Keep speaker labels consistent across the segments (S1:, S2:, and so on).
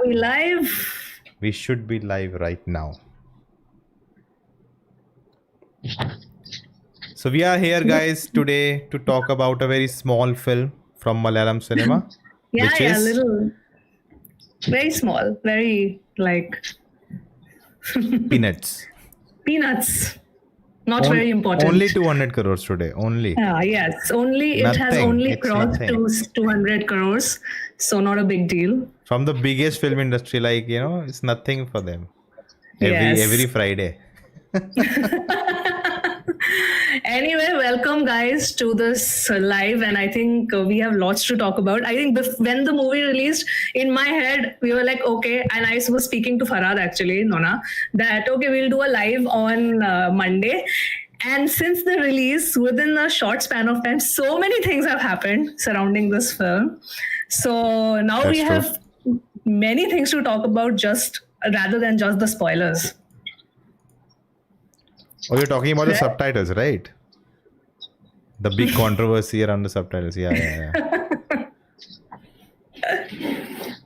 S1: we live?
S2: We should be live right now. So we are here, guys, today to talk about a very small film from Malayalam cinema, which is
S1: little, very small, very like
S2: Peanuts.
S1: peanuts. Not very important.
S2: Only 200 crores today. Only.
S1: Yes, only it has
S2: Nothing.
S1: only
S2: It's
S1: crossed
S2: nothing.
S1: 200 crores, so not a big deal.
S2: From the biggest film industry, like, it's nothing for them.
S1: Yes.
S2: Every Friday.
S1: Anyway, welcome guys to this live, and I think we have lots to talk about. I think when the movie released, in my head we were like, okay, and I was speaking to Farhad actually, Nona, that okay, we'll do a live on Monday. And since the release, within a short span of time, so many things have happened surrounding this film. So now
S2: That's
S1: we
S2: true.
S1: have many things to talk about, just rather than just the spoilers.
S2: Oh, you're talking about the
S1: Right.
S2: subtitles, right? The big controversy around the subtitles. Yeah.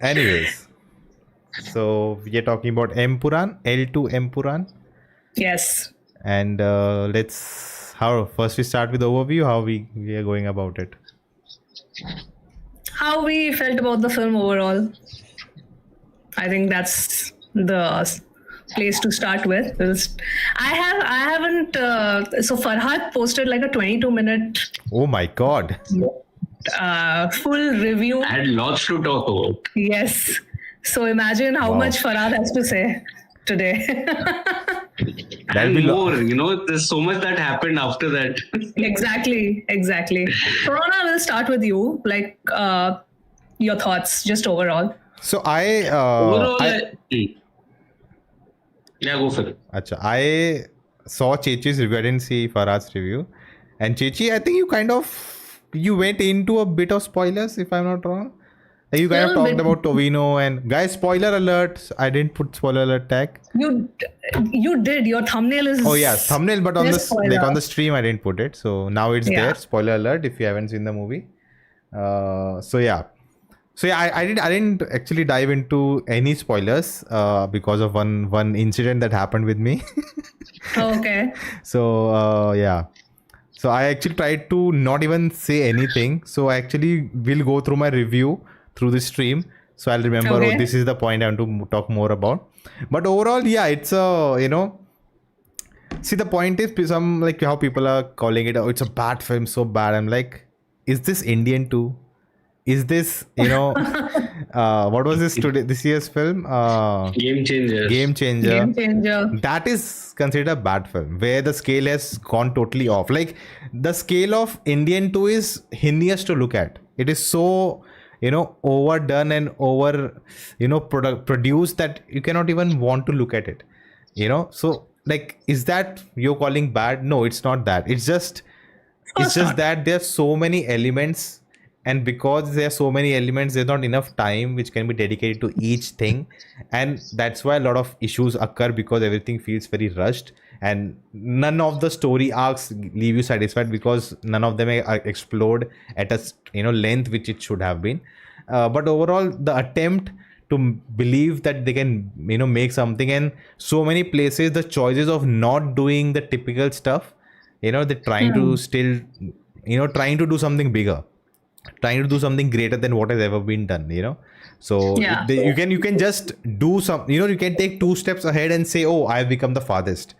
S2: Anyways, so we are talking about Empuraan, L2 Empuraan.
S1: Yes.
S2: And first we start with the overview, how we are going about it.
S1: How we felt about the film overall. I think that's the place to start with. I haven't. So Farhad posted like a 22-minute
S2: Oh my God.
S1: full review.
S3: I had lots to talk about.
S1: Yes. So imagine how
S2: Wow.
S1: much Farhad has to say today.
S2: That'll
S3: And
S2: be
S3: more, there's so much that happened after that.
S1: Exactly. Corona, we'll start with you. Like your thoughts, just overall.
S2: So
S3: Overall, yeah, go for it.
S2: I saw Chechi's review. I didn't see Farhad's review. And Chechi, I think you went into a bit of spoilers, if I'm not wrong. Like, you kind of
S1: Little
S2: talked
S1: bit.
S2: about Tovino and guys, spoiler alert. I didn't put spoiler alert tag.
S1: You did. Your thumbnail is.
S2: Oh yeah, thumbnail, but on
S1: Yes, spoiler.
S2: on the stream I didn't put it. So now it's
S1: Yeah.
S2: there. Spoiler alert if you haven't seen the movie. I didn't actually dive into any spoilers because of one incident that happened with me.
S1: Okay.
S2: So I actually tried to not even say anything. So I actually will go through my review through the stream. So I'll remember,
S1: Okay.
S2: this is the point I want to talk more about. But overall, yeah, it's see, the point is some like how people are calling it, it's a bad film, so bad. I'm like, is this Indian too? Is this, what was this year's film?
S3: Game changer.
S2: Game Changer.
S1: Game changer.
S2: That is considered a bad film where the scale has gone totally off. Like, the scale of Indian 2 is heinous to look at. It is so, overdone and over, produced that you cannot even want to look at it. So like, is that you're calling bad? No, it's not that. It's just that there's so many elements. And because there are so many elements, there's not enough time which can be dedicated to each thing. And that's why a lot of issues occur, because everything feels very rushed. And none of the story arcs leave you satisfied, because none of them are explored at a length which it should have been. But overall, the attempt to believe that they can make something, and so many places the choices of not doing the typical stuff, they're trying to still trying to do something bigger, trying to do something greater than what has ever been done, so
S1: Yeah.
S2: you can just do some, you can take 2 steps ahead and say, oh, I've become the farthest.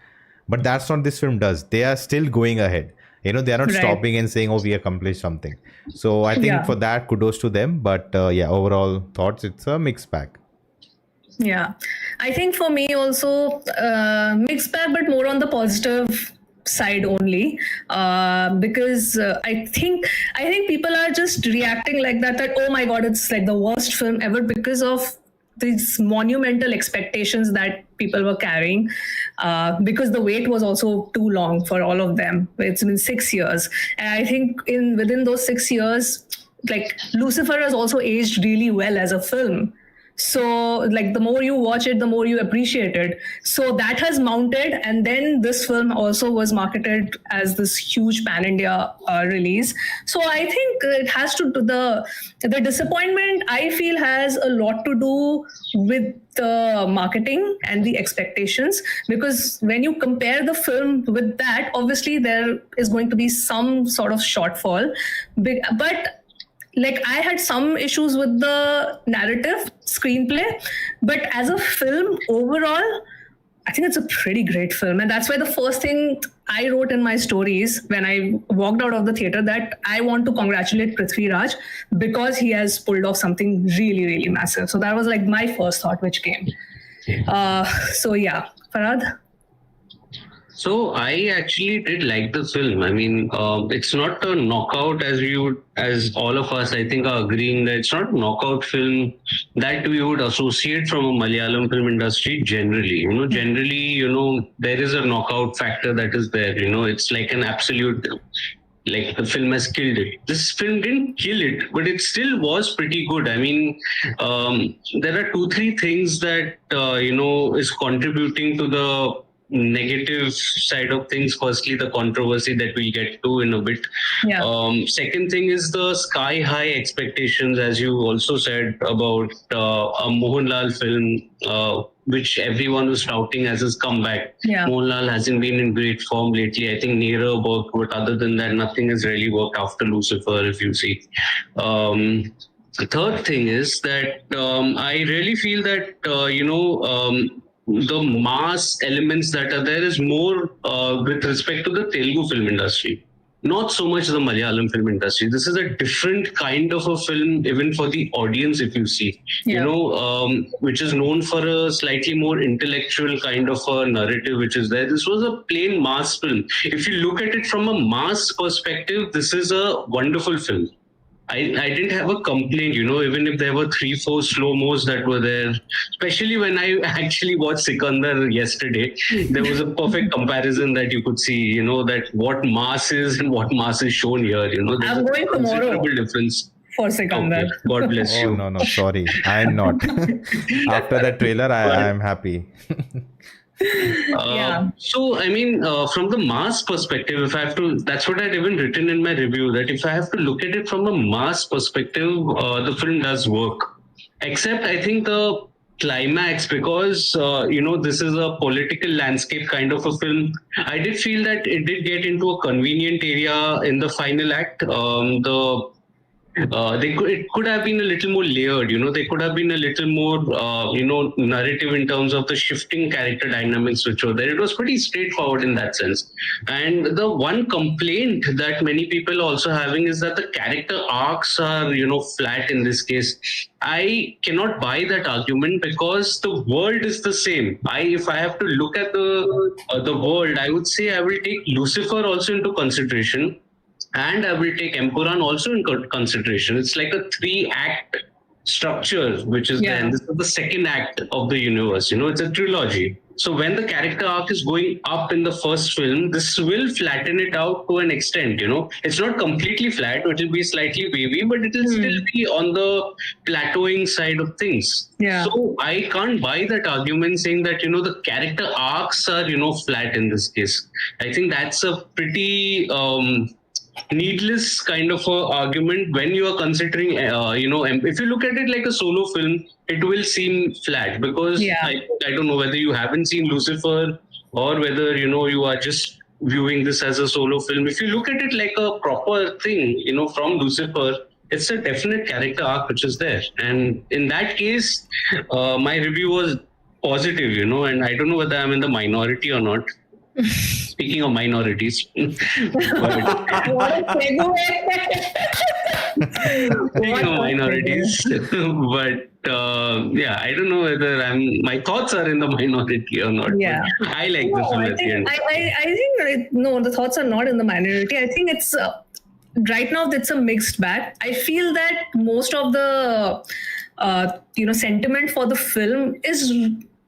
S2: But that's not this film does. They are still going ahead. They are not
S1: Right.
S2: stopping and saying, oh, we accomplished something. So I think
S1: Yeah.
S2: for that, kudos to them. But overall thoughts, it's a mixed bag.
S1: Yeah. I think for me also mixed bag, but more on the positive side only, because I think people are just reacting like that oh my god, it's like the worst film ever, because of these monumental expectations that people were carrying, because the wait was also too long for all of them. It's been 6 years, and I think within those 6 years, like, Lucifer has also aged really well as a film. So like the more you watch it, the more you appreciate it. So that has mounted, and then this film also was marketed as this huge pan-India release. So I think it has to do the disappointment, I feel, has a lot to do with the marketing and the expectations, because when you compare the film with that, obviously there is going to be some sort of shortfall. But like I had some issues with the narrative screenplay, but as a film overall, I think it's a pretty great film. And that's why the first thing I wrote in my stories when I walked out of the theater, that I want to congratulate Prithvi Raj because he has pulled off something really, really massive. So that was like my first thought which came. So yeah, Farhad?
S3: So I actually did like the film. I mean, it's not a knockout as all of us, I think, are agreeing that it's not a knockout film that we would associate from a Malayalam film industry generally. Generally, there is a knockout factor that is there. It's like an absolute, like the film has killed it. This film didn't kill it, but it still was pretty good. I mean, there are 2-3 things that, is contributing to the negative side of things. Firstly, the controversy that we'll get to in a bit.
S1: Yeah.
S3: Second thing is the sky high expectations, as you also said, about a Mohanlal film, which everyone was touting as his comeback.
S1: Yeah.
S3: Mohanlal hasn't been in great form lately. I think Nera worked, but other than that, nothing has really worked after Lucifer, if you see. The third thing is that I really feel that, the mass elements that are there is more with respect to the Telugu film industry, not so much the Malayalam film industry. This is a different kind of a film, even for the audience, if you see, which is known for a slightly more intellectual kind of a narrative, which is there. This was a plain mass film. If you look at it from a mass perspective, this is a wonderful film. I didn't have a complaint, even if there were 3-4 slow-mos that were there. Especially when I actually watched Sikandar yesterday, there was a perfect comparison that you could see, that what mass is and what mass is shown here. There's
S1: I'm going
S3: a
S1: tomorrow
S3: considerable difference.
S1: for Sikandar.
S3: Okay. God bless you.
S2: Oh, no, sorry. I'm not. After that trailer, I am happy.
S1: Yeah.
S3: So, I mean, from the mass perspective, if I have to, that's what I'd even written in my review, that if I have to look at it from a mass perspective, the film does work. Except, I think the climax, because, this is a political landscape kind of a film. I did feel that it did get into a convenient area in the final act. It could have been a little more layered, they could have been a little more, narrative in terms of the shifting character dynamics which were there. It was pretty straightforward in that sense. And the one complaint that many people are also having is that the character arcs are, flat in this case. I cannot buy that argument because the world is the same. If I have to look at the world, I would say I will take Lucifer also into consideration. And I will take Empuraan also in consideration. It's like a 3-act structure, which is there. And this is the second act of the universe. It's a trilogy. So when the character arc is going up in the first film, this will flatten it out to an extent. It's not completely flat. It will be slightly wavy, but it will still be on the plateauing side of things.
S1: Yeah.
S3: So I can't buy that argument saying that, the character arcs are, flat in this case. I think that's a pretty needless kind of a argument when you are considering, if you look at it like a solo film, it will seem flat because I don't know whether you haven't seen Lucifer or whether, you are just viewing this as a solo film. If you look at it like a proper thing, from Lucifer, it's a definite character arc which is there. And in that case, my review was positive, and I don't know whether I'm in the minority or not. Speaking of minorities, speaking of minorities, but I don't know whether my thoughts are in the minority or not.
S1: Yeah,
S3: I like the film at the end.
S1: I think no, the thoughts are not in the minority. I think it's right now it's a mixed bag. I feel that most of the sentiment for the film is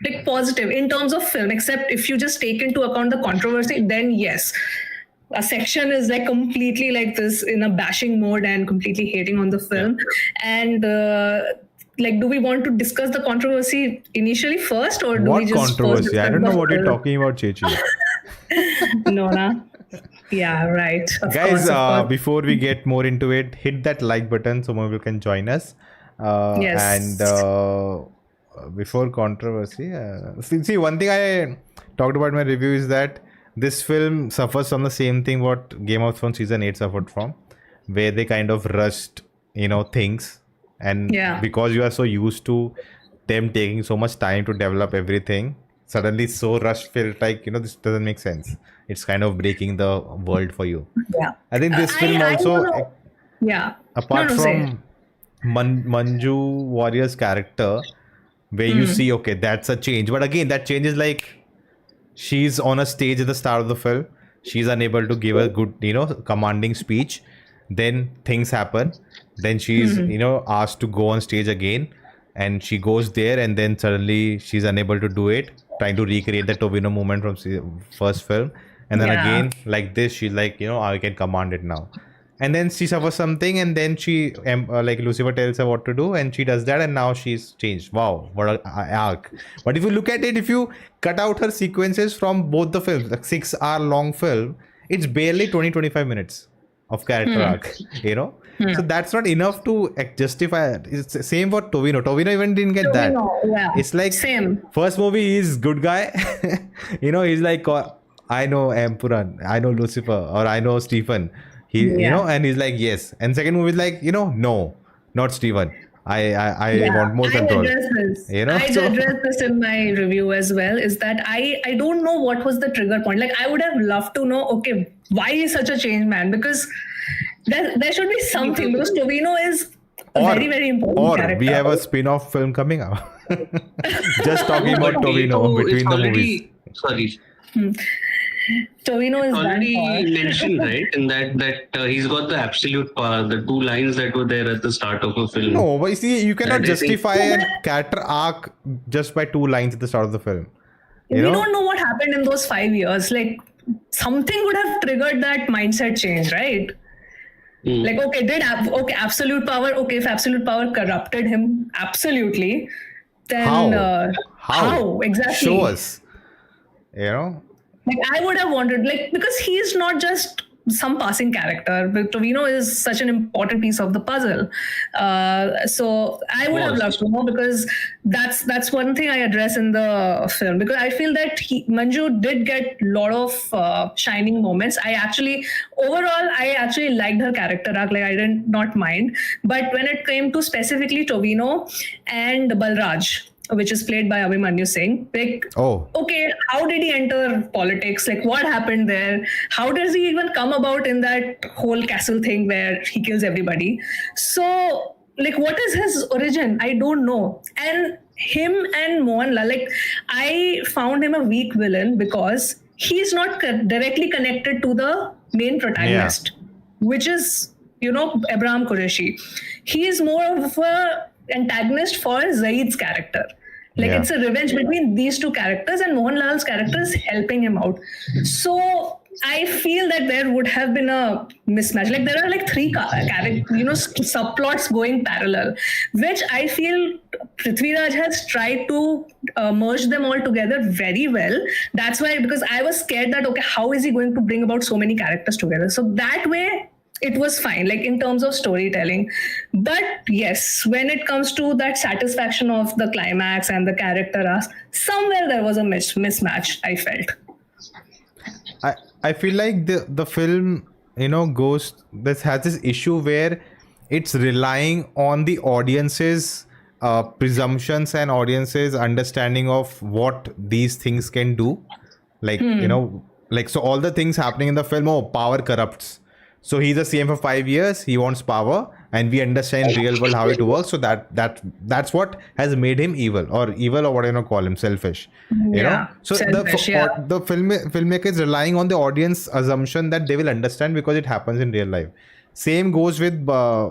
S1: like positive in terms of film, except if you just take into account the controversy, then yes, a section is like completely like this in a bashing mode and completely hating on the film. And like, do we want to discuss the controversy initially first, or do
S2: What
S1: we just first
S2: controversy? I
S1: discuss
S2: don't know
S1: the
S2: what you're
S1: film?
S2: talking about, Chechi.
S1: Nona. Yeah, right. Of
S2: Guys,
S1: course, of course.
S2: before we get more into it, hit that like button so more people can join us.
S1: Yes.
S2: And before controversy, see, one thing I talked about in my review is that this film suffers from the same thing what Game of Thrones season 8 suffered from, where they kind of rushed, things. And
S1: Yeah.
S2: because you are so used to them taking so much time to develop everything, suddenly so rushed felt like, this doesn't make sense. It's kind of breaking the world for you.
S1: Yeah.
S2: I think this film
S1: I
S2: also,
S1: don't know. Yeah.
S2: apart
S1: No, say.
S2: from Manju Warrior's character, where you see, okay, that's a change. But again, that change is like she's on a stage at the start of the film. She's unable to give a good, commanding speech. Then things happen. Then she's, asked to go on stage again. And she goes there, and then suddenly she's unable to do it, trying to recreate the Tobino moment from first film. And then
S1: Yeah.
S2: again, like this, she's like, I can command it now. And then she suffers something, and then she, like Lucifer tells her what to do, and she does that, and now she's changed. Wow, what an arc. But if you look at it, if you cut out her sequences from both the films, like 6 hour long film, it's barely 20-25 minutes of character arc, So that's not enough to justify it. It's the same for Tovino. Tovino even didn't get that.
S1: Yeah.
S2: It's like
S1: Same.
S2: first movie he's good guy. He's like, I know Empuraan, I know Lucifer, or I know Stephen. And he's like, yes. And second movie is like, no, not Stephen. I want more control.
S1: I address this. I
S2: So
S1: address this in my review as well. Is that I don't know what was the trigger point. Like, I would have loved to know. Okay, why he's such a changed man? Because there should be something. Because Tovino is a very, very important character.
S2: We have a spin-off film coming out. Just talking about Tovino between the movies.
S3: Sorry.
S1: Tovino is
S3: already mentioned, right? In that he's got the absolute power, the 2 lines that were there at the start of a film.
S2: No, but you see, you cannot justify a character arc just by 2 lines at the start of the film.
S1: We don't know what happened in those 5 years. Like, something would have triggered that mindset change, right? Like, okay, absolute power. Okay, if absolute power corrupted him, absolutely. Then how exactly?
S2: Show us.
S1: Like, I would have wanted, like, because he's not just some passing character, but Tovino is such an important piece of the puzzle. So I would have loved to know, because that's one thing I address in the film, because I feel that Manju did get a lot of shining moments. Overall, I actually liked her character arc. Like, I did not mind. But when it came to specifically Tovino and Balraj, which is played by Abhimanyu Singh. Like, okay, how did he enter politics? Like, what happened there? How does he even come about in that whole castle thing where he kills everybody? So, like, what is his origin? I don't know. And him and Mohanlal, like, I found him a weak villain because he's not directly connected to the main protagonist, which is, Abraham Qureshi. He is more of a antagonist for Zaid's character. Like, it's a revenge between these 2 characters, and Mohanlal's character is helping him out. So I feel that there would have been a mismatch. Like, there are like 3 subplots going parallel, which I feel Prithviraj has tried to merge them all together very well. That's why, because I was scared that, okay, how is he going to bring about so many characters together? So that way, it was fine, like, in terms of storytelling. But yes, when it comes to that satisfaction of the climax and the character arc, somewhere there was a mismatch, I felt.
S2: I feel like the film, has this issue where it's relying on the audience's presumptions and audience's understanding of what these things can do. Like, so all the things happening in the film, power corrupts. So he's a CM for 5 years. He wants power, and we understand in real world how it works. So that's what has made him evil, or what you call him, selfish. So selfish, the filmmaker is relying on the audience assumption that they will understand because it happens in real life. Same goes with, I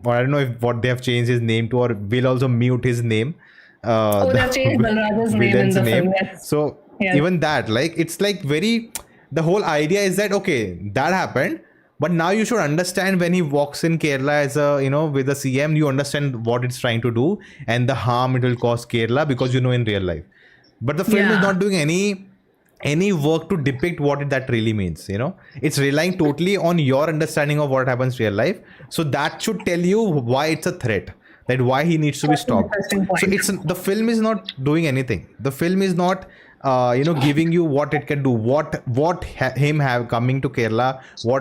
S2: don't know what they have changed his name to, or will also mute his name.
S1: They have changed Balraj's name in the film. Yes.
S2: So even that, like, it's like very. The whole idea is that, okay, that happened, But now you should understand when he walks in Kerala as a, with the CM, you understand what it's trying to do and the harm it will cause Kerala, because in real life. But the film is
S1: Yeah.
S2: not doing any work to depict what that really means. It's relying totally on your understanding of what happens in real life. So that should tell you why it's a threat, that why he needs to be
S1: That's an
S2: stopped.
S1: interesting
S2: So
S1: point.
S2: the film is not doing anything. The film is not giving you what it can do, him have coming to Kerala,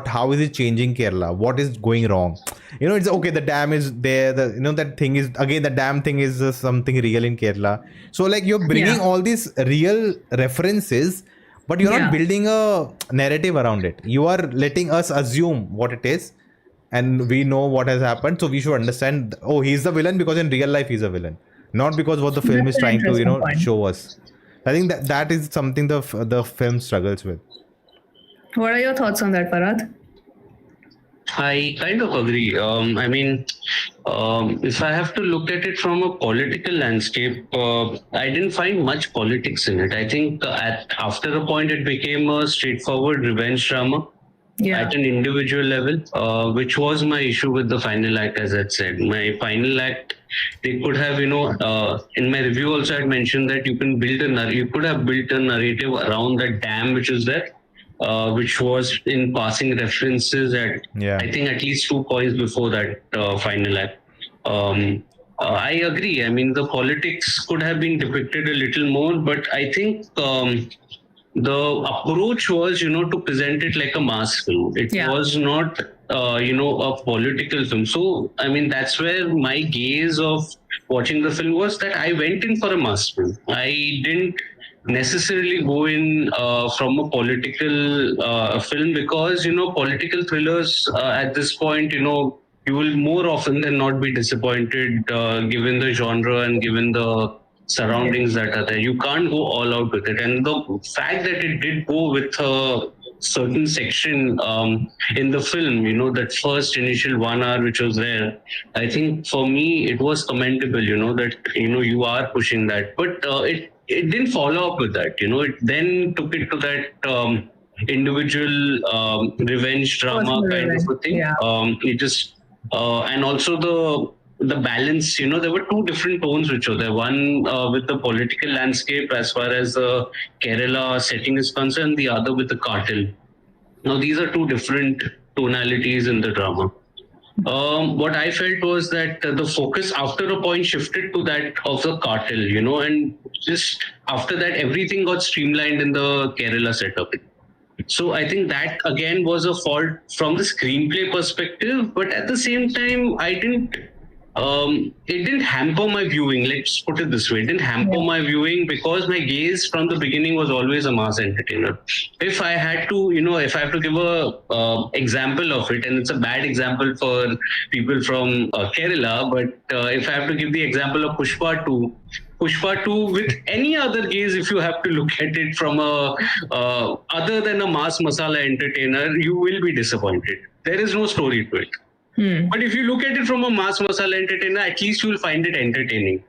S2: how is it changing Kerala, what is going wrong. It's okay, the dam is there, that thing is, again, the dam thing is something real in Kerala. So like you're bringing
S1: Yeah.
S2: all these real references, but you're not
S1: Yeah.
S2: building a narrative around it. You are letting us assume what it is, and we know what has happened, so we should understand, oh, he's the villain because in real life he's a villain, not because what the film
S1: That's
S2: is
S1: an
S2: trying to
S1: interesting point.
S2: show us. I think that is something the film struggles with.
S1: What are your thoughts on that, Parad?
S3: I kind of agree. I mean, if I have to look at it from a political landscape, I didn't find much politics in it. I think after a point, it became a straightforward revenge drama
S1: Yeah.
S3: at an individual level, which was my issue with the final act. As I said, my final act, they could have, in my review also, I had mentioned that you could have built a narrative around the dam which is there. Which was in passing references at, I think, at least 2 points before that final act. I agree. I mean, the politics could have been depicted a little more, but I think the approach was, to present it like a mass film. It was not, a political film. So, I mean, that's where my gaze of watching the film was, that I went in for a mass film. I didn't necessarily go in from a political film, because political thrillers at this point, you will more often than not be disappointed given the genre and given the surroundings that are there. You can't go all out with it, and the fact that it did go with a certain section in the film, that first initial 1 hour which was there, I think for me it was commendable, that you are pushing that, but it didn't follow up with that. It then took it to that individual revenge drama kind of a thing.
S1: Yeah.
S3: It just and also the balance. There were 2 different tones which were there. One with the political landscape as far as the Kerala setting is concerned. The other with the cartel. Now these are 2 different tonalities in the drama. What I felt was that the focus after a point shifted to that of the cartel, and just after that, everything got streamlined in the Kerala setup. So I think that again was a fault from the screenplay perspective, but at the same time, it didn't hamper my viewing. Let's put it this way: it didn't hamper my viewing, because my gaze from the beginning was always a mass entertainer. If I had to, if I have to give a example of it, and it's a bad example for people from Kerala, but if I have to give the example of Pushpa 2 with any other gaze, if you have to look at it from a other than a mass masala entertainer, you will be disappointed. There is no story to it. But if you look at it from a mass masala entertainer, at least you will find it entertaining.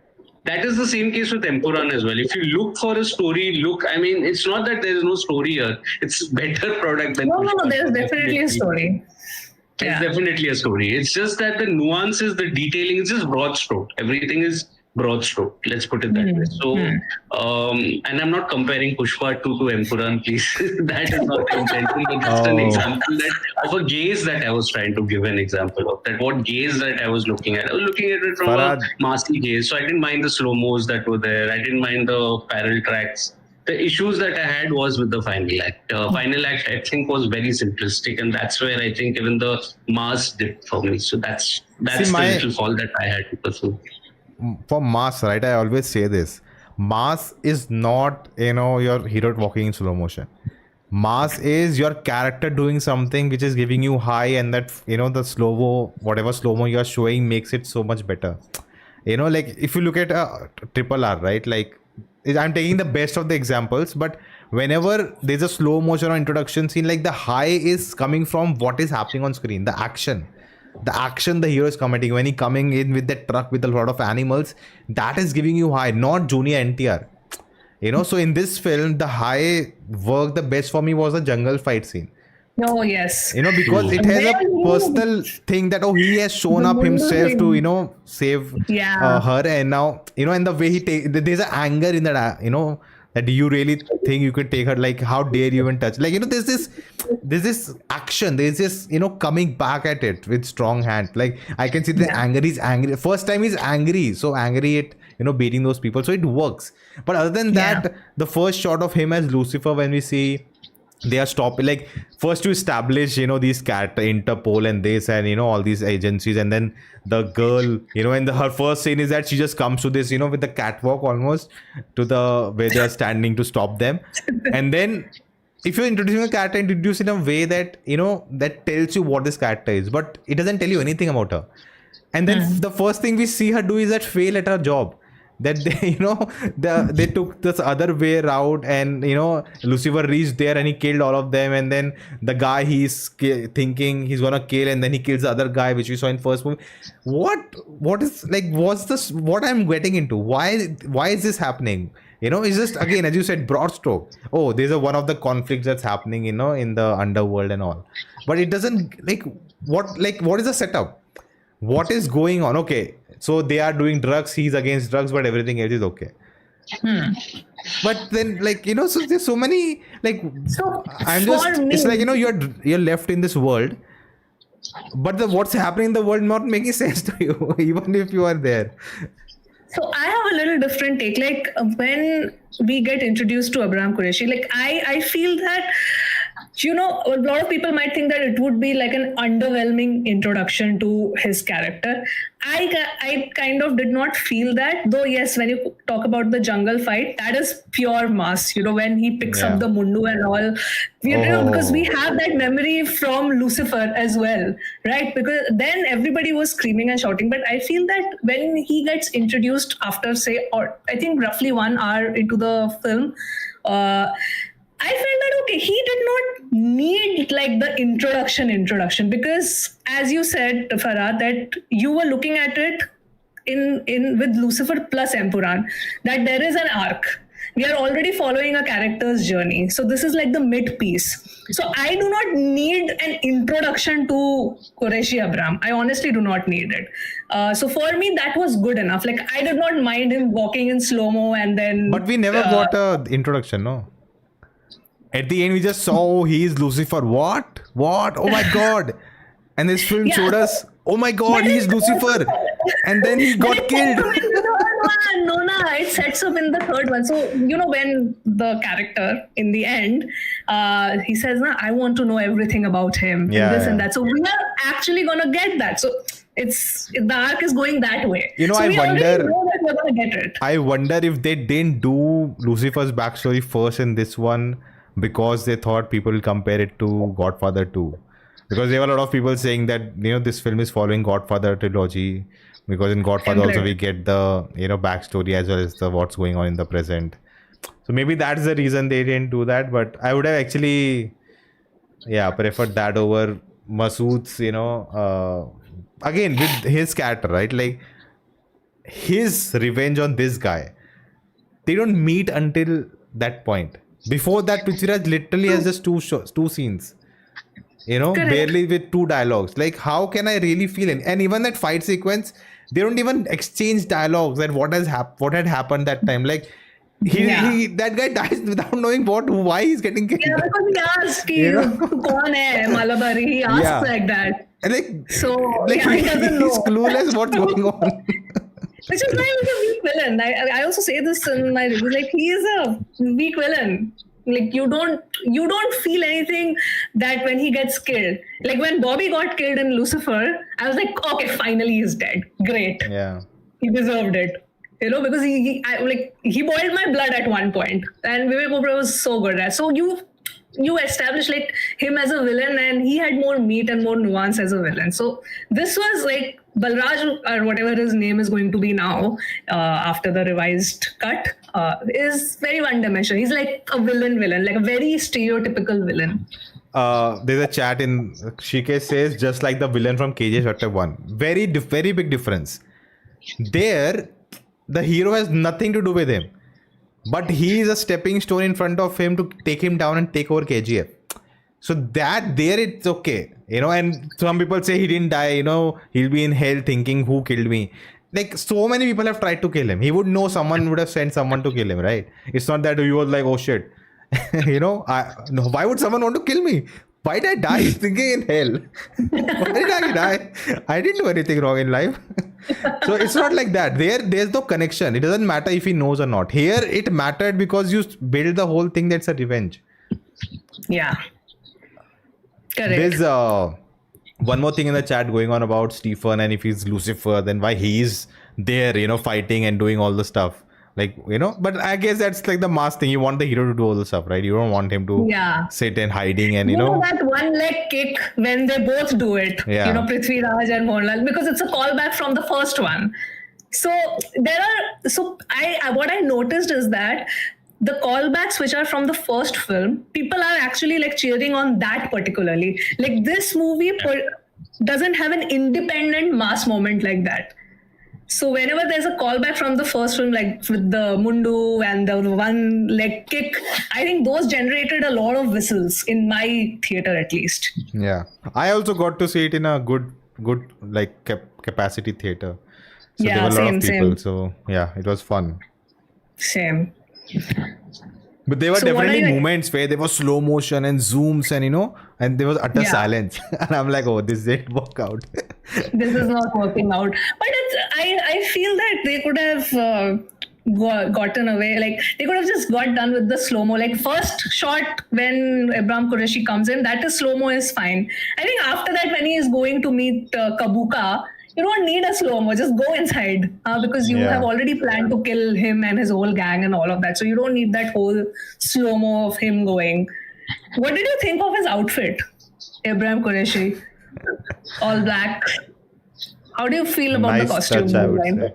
S3: That is the same case with Empuraan as well. If you look for a story, I mean, it's not that there is no story here. It's better product than
S1: No,
S3: Pushpa.
S1: there's definitely a story.
S3: It's definitely a story. It's just that the nuances, the detailing, it's just broad stroke. Everything is broad stroke. Let's put it that way. So, and I'm not comparing Pushpa 2 to Empuraan, please. That is not the intention, but just an example of a gaze that I was trying to give an example of. That what gaze that I was looking at. I was looking at it from a massy gaze. So I didn't mind the slow-mos that were there. I didn't mind the parallel tracks. The issues that I had was with the final act. Final act, I think, was very simplistic, and that's where I think even the mass dipped for me. So that's the little fault that I had with the film.
S2: For mass, right? I always say this: mass is not your hero walking in slow motion. Mass is your character doing something which is giving you high, and that the whatever slow mo you are showing makes it so much better. Like if you look at a triple R, right? Like, I'm taking the best of the examples, but whenever there's a slow motion or introduction scene, like the high is coming from what is happening on screen, the action the hero is committing when he coming in with that truck with a lot of animals, that is giving you high, not junior NTR. So in this film, the high worked the best for me was the jungle fight scene,
S1: Oh yes.
S2: Because it has a personal thing that he has shown
S1: The
S2: up
S1: Mundu
S2: himself to
S1: thing.
S2: save
S1: Yeah.
S2: her, and now and the way he there's an anger in that, that you really think you could take her, like how dare you even touch, like there's this action, there's this coming back at it with strong hand, like I can see the
S1: Yeah.
S2: anger. He's angry first time, he's angry, so angry at beating those people, so it works. But other than
S1: Yeah.
S2: that, the first shot of him as Lucifer, when we see they are stopping, like first to establish these Interpol and this, and all these agencies, and then the girl, and her first scene is that she just comes to this with the catwalk almost to the where they are standing to stop them. And then if you're introducing a character, introduce in a way that that tells you what this character is, but it doesn't tell you anything about her. And then the first thing we see her do is that fail at her job, that they they took this other way route, and Lucifer reached there and he killed all of them, and then the guy he's thinking he's gonna kill, and then he kills the other guy, which we saw in first movie. What is, like, what's this, what I'm getting into, why is this happening? It's just, again, as you said, broad stroke. Oh, there's one of the conflicts that's happening in the underworld and all, but it doesn't, what is the setup? What is going on? Okay, so they are doing drugs, he's against drugs, but everything else is okay. But then, so there's so many,
S1: So
S2: I'm
S1: for
S2: just,
S1: me,
S2: it's like, you're left in this world, but what's happening in the world not making sense to you, even if you are there.
S1: so I have a little different take. Like when we get introduced to Abraham Qureshi, like I feel that a lot of people might think that it would be like an underwhelming introduction to his character. I kind of did not feel that, though. Yes, when you talk about the jungle fight, that is pure mass. When he picks up the mundu and all, because we have that memory from Lucifer as well, right? Because then everybody was screaming and shouting. But I feel that when he gets introduced after, say, or I think roughly 1 hour into the film, I felt that okay, he did not need like the introduction, because as you said, Farah, that you were looking at it in with Lucifer plus Empuraan, that there is an arc. We are already following a character's journey, so this is like the mid piece. So I do not need an introduction to Qureshi Abraham. I honestly do not need it. So for me, that was good enough. Like I did not mind him walking in slow mo and then.
S2: But we never got a introduction, no? At the end, we just saw, oh, he's Lucifer. What? Oh my God. And this film showed us, oh my God, he's Lucifer. And then he got killed.
S1: Nona, it sets up in the third one. So, when the character in the end, he says, I want to know everything about him, and this and that. So we are actually going to get that. So the arc is going that way. So
S2: I
S1: we
S2: wonder,
S1: already know that we're going to get it.
S2: I wonder if they didn't do Lucifer's backstory first in this one, because they thought people will compare it to Godfather 2. Because there were a lot of people saying that, this film is following Godfather trilogy, because in Godfather also we get the, backstory as well as the what's going on in the present. So maybe that's the reason they didn't do that. But I would have actually, preferred that over Masood's, again, with his character, right? Like, his revenge on this guy, they don't meet until that point. Before that, Prithviraj literally has just two scenes, barely with 2 dialogues. Like, how can I really feel it? And even that fight sequence, they don't even exchange dialogues that what had happened that time. Like, that guy dies without knowing why he's getting killed.
S1: Yeah, because he asked, "Kaun hai Malabari?" He asked like that.
S2: And like,
S1: he doesn't know.
S2: He's clueless what's going on.
S1: Which is why he's a weak villain. I also say this in my review. Like, he is a weak villain. Like, you don't feel anything that when he gets killed. Like when Bobby got killed in Lucifer, I was like, okay, finally he's dead. Great.
S2: Yeah.
S1: He deserved it. Because he boiled my blood at one point, and Vivek Oberoi was so good at. So you establish like him as a villain, and he had more meat and more nuance as a villain. So this was like Balraj, or whatever his name is going to be now, after the revised cut, is very one-dimensional. He's like a villain, like a very stereotypical villain.
S2: There's a chat in Shikesh says, just like the villain from KGF Chapter 1. Very big difference. There, the hero has nothing to do with him, but he is a stepping stone in front of him to take him down and take over KGF. So that there it's okay, and some people say he didn't die, he'll be in hell thinking who killed me. Like so many people have tried to kill him. He would know someone would have sent someone to kill him, right? It's not that he was like, oh shit. No, why would someone want to kill me? Why did I die? He's thinking in hell. Why did I die? I didn't do anything wrong in life. So it's not like that. There's no connection. It doesn't matter if he knows or not. Here it mattered because you build the whole thing that's a revenge.
S1: Yeah. Correct.
S2: There's one more thing in the chat going on about Stephen, and if he's Lucifer, then why he's there, fighting and doing all the stuff. Like, but I guess that's like the mask thing. You want the hero to do all the stuff, right? You don't want him to sit and hiding and,
S1: that one leg kick when they both do it,
S2: Yeah.
S1: Prithviraj and Mohanlal, because it's a callback from the first one. So what I noticed is that the callbacks which are from the first film, people are actually like cheering on that particularly. Like this movie doesn't have an independent mass moment like that. So whenever there's a callback from the first film, like with the Mundu and the one leg kick, I think those generated a lot of whistles in my theater at least.
S2: Yeah. I also got to see it in a good like capacity theater. So there were a lot of people. So yeah, it was fun.
S1: Same.
S2: But there were
S1: So what
S2: definitely
S1: are you-
S2: moments where there was slow motion and zooms and and there was utter
S1: Yeah.
S2: silence. And I'm like, oh, this didn't work out.
S1: This is not working out. But I feel that they could have gotten away. Like they could have just got done with the slow-mo. Like first shot when Abraham Qureshi comes in, that is slow-mo is fine. I think after that when he is going to meet Kabuka, you don't need a slow-mo. Just go inside because you
S2: Yeah.
S1: have already planned to kill him and his whole gang and all of that. So you don't need that whole slow-mo of him going. What did you think of his outfit, Abraham Qureshi? All black. How do you feel about
S2: Nice
S1: the costume
S2: touch, I would
S1: design?
S2: say.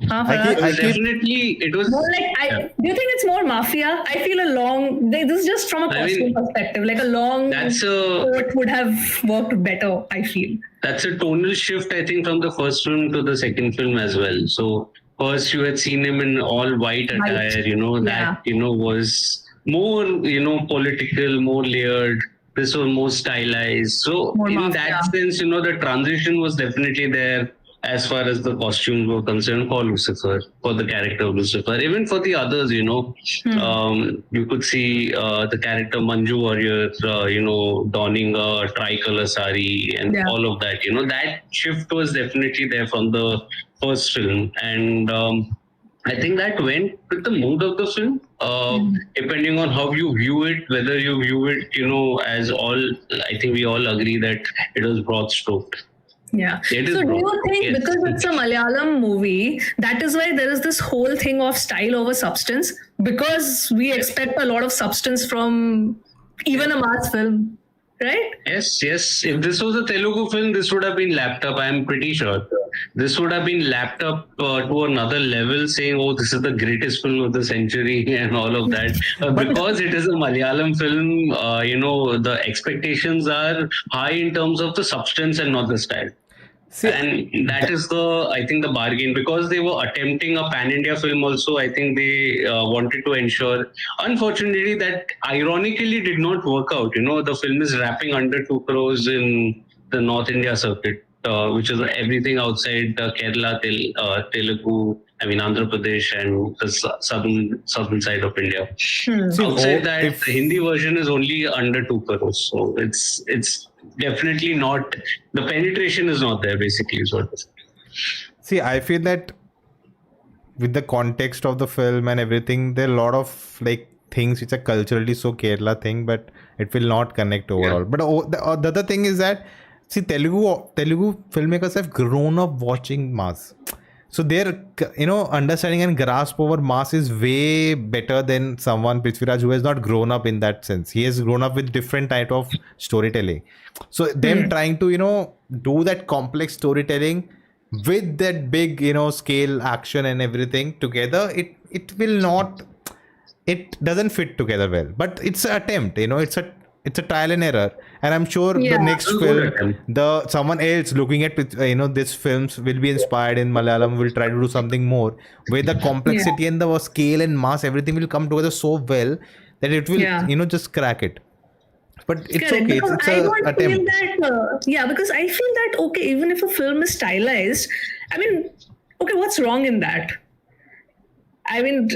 S1: Farhad?
S2: I keep-
S3: Definitely, it was.
S1: More like, do you think it's more mafia? I feel this is just from a
S3: I
S1: costume
S3: mean,
S1: perspective. Like a long
S3: That's
S1: coat would have worked better, I feel.
S3: that's a tonal shift, I think, from the first film to the second film as well. So first you had seen him in all white attire, that was more, political, more layered. This was more stylized. So
S1: More
S3: in
S1: mafia.
S3: that sense, the transition was definitely there as far as the costumes were concerned for Lucifer, for the character of Lucifer. Even for the others, you could see the character Manju Warrior, donning a tricolor sari and all of that. That shift was definitely there from the first film. And I think that went with the mood of the film, depending on how you view it, whether you view it, as all, I think we all agree that it was broad stroked.
S1: Yeah.
S3: It is
S1: So do you
S3: broad,
S1: think
S3: yes.
S1: because it's a Malayalam movie, that is why there is this whole thing of style over substance? Because we expect a lot of substance from even a mass film, right?
S3: Yes. If this was a Telugu film, this would have been lapped up, I'm pretty sure. This would have been lapped up to another level, saying, oh, this is the greatest film of the century and all of that. Because it is a Malayalam film, the expectations are high in terms of the substance and not the style.
S2: See,
S3: And that is I think the bargain, because they were attempting a pan-India film also. I think they wanted to ensure, unfortunately, that ironically did not work out. The film is wrapping under 2 crores in the North India circuit, which is everything outside Kerala, Telugu, Andhra Pradesh and the southern side of India. Outside that, the Hindi version is only under 2 crores. So it's definitely not, the penetration is not there, basically, is what it is.
S2: See, I feel that with the context of the film and everything, there are a lot of like things which are culturally so Kerala thing, but it will not connect overall.
S3: Yeah.
S2: But the other thing is that, see, Telugu filmmakers have grown up watching mass. So their, understanding and grasp over mass is way better than someone, Prithviraj, who has not grown up in that sense. He has grown up with different type of storytelling. So them trying to, do that complex storytelling with that big, scale action and everything together, it will not, it doesn't fit together well. But it's an attempt, it's a trial and error, and I'm sure the next film, someone else looking at this films will be inspired in Malayalam, will try to do something more where the complexity and the scale and mass, everything will come together so well that it will,
S1: Yeah.
S2: just crack it. But it's
S1: Correct,
S2: okay.
S1: because
S2: It's
S1: I
S2: a
S1: don't feel
S2: attempt.
S1: that. Yeah, because I feel that okay, even if a film is stylized, I mean, okay, what's wrong in that? I mean,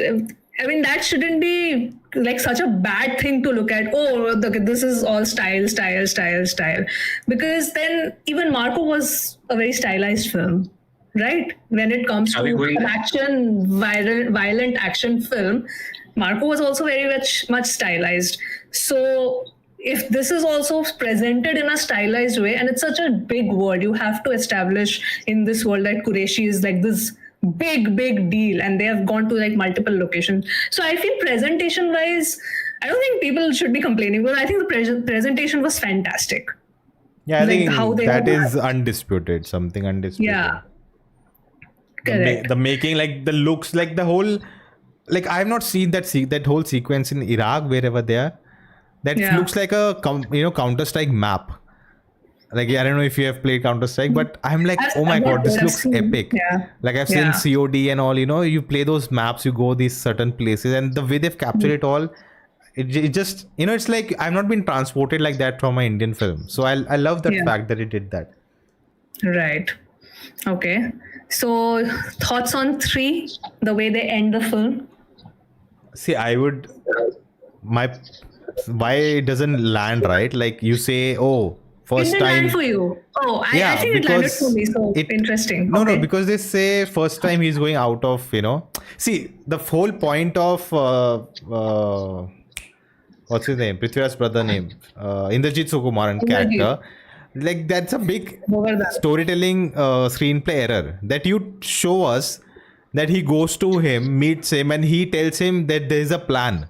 S1: that shouldn't be like such a bad thing to look at. Oh, look, this is all style, style, style, style. Because then even Marco was a very stylized film, right? When it comes
S3: Are we
S1: to
S3: going
S1: an
S3: there?
S1: action, violent action film, Marco was also very much stylized. So if this is also presented in a stylized way, and it's such a big world, you have to establish in this world that Qureshi is like this big deal, and they have gone to like multiple locations. So I feel presentation wise, I don't think people should be complaining, but I think the presentation was fantastic.
S2: Yeah, I
S1: Like how
S2: think
S1: they
S2: that
S1: have,
S2: is undisputed. Something undisputed.
S1: yeah,
S2: The
S1: correct.
S2: the making, like the looks, like the whole, like I have not seen that whole sequence in Iraq, wherever they are. That
S1: Yeah.
S2: looks like a Counter Strike map. Like, I don't know if you have played Counter Strike, but I'm like, oh my
S1: I've not
S2: god, this
S1: played, I've
S2: looks
S1: seen,
S2: epic.
S1: yeah,
S2: Like I've seen
S1: yeah.
S2: COD and all. You play those maps, you go these certain places, and the way they've captured it all, it just, it's like I've not been transported like that from my Indian film. So I love that
S1: Yeah.
S2: fact that it did that.
S1: Right. Okay. So thoughts on 3, the way they end the film?
S2: See, I would why it doesn't land right? Like you say, oh,
S1: It
S2: first
S1: didn't land
S2: time.
S1: for you. Oh, I
S2: Yeah,
S1: think it landed for
S2: because
S1: me. So interesting.
S2: No,
S1: Okay.
S2: because they say first time he's going out of, see, the whole point of what's his name, Prithviraj brother name, Indrajit Sukumaran
S1: Indrajit.
S2: character, like that's a big
S1: Govardhan.
S2: storytelling screenplay error, that you show us that he goes to him, meets him, and he tells him that there is a plan,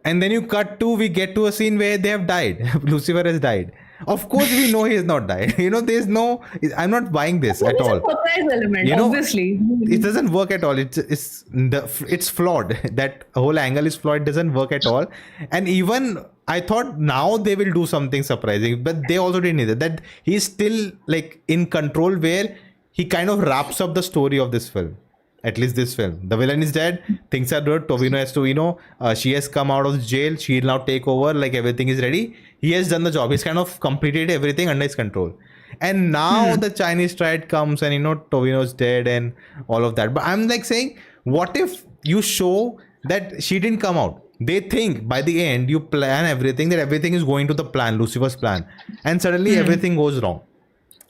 S2: and then you cut to, we get to a scene where they have died. Lucifer has died. Of course we know he has not died. There's no, I'm not buying this at
S1: It's
S2: all.
S1: a surprise element,
S2: You know,
S1: obviously.
S2: It doesn't work at all. It's flawed. That whole angle is flawed. It doesn't work at all. And even I thought now they will do something surprising, but they also didn't either. That he's still like in control, where he kind of wraps up the story of this film. At least this film. The villain is dead. Things are good. Tovino has to, she has come out of jail. She'll now take over. Like everything is ready. He has done the job. He's kind of completed everything under his control. And now the Chinese triad comes, and Tovino's dead and all of that. But I'm like saying, what if you show that she didn't come out? They think by the end you plan everything, that everything is going to the plan, Lucifer's plan, and suddenly everything goes wrong.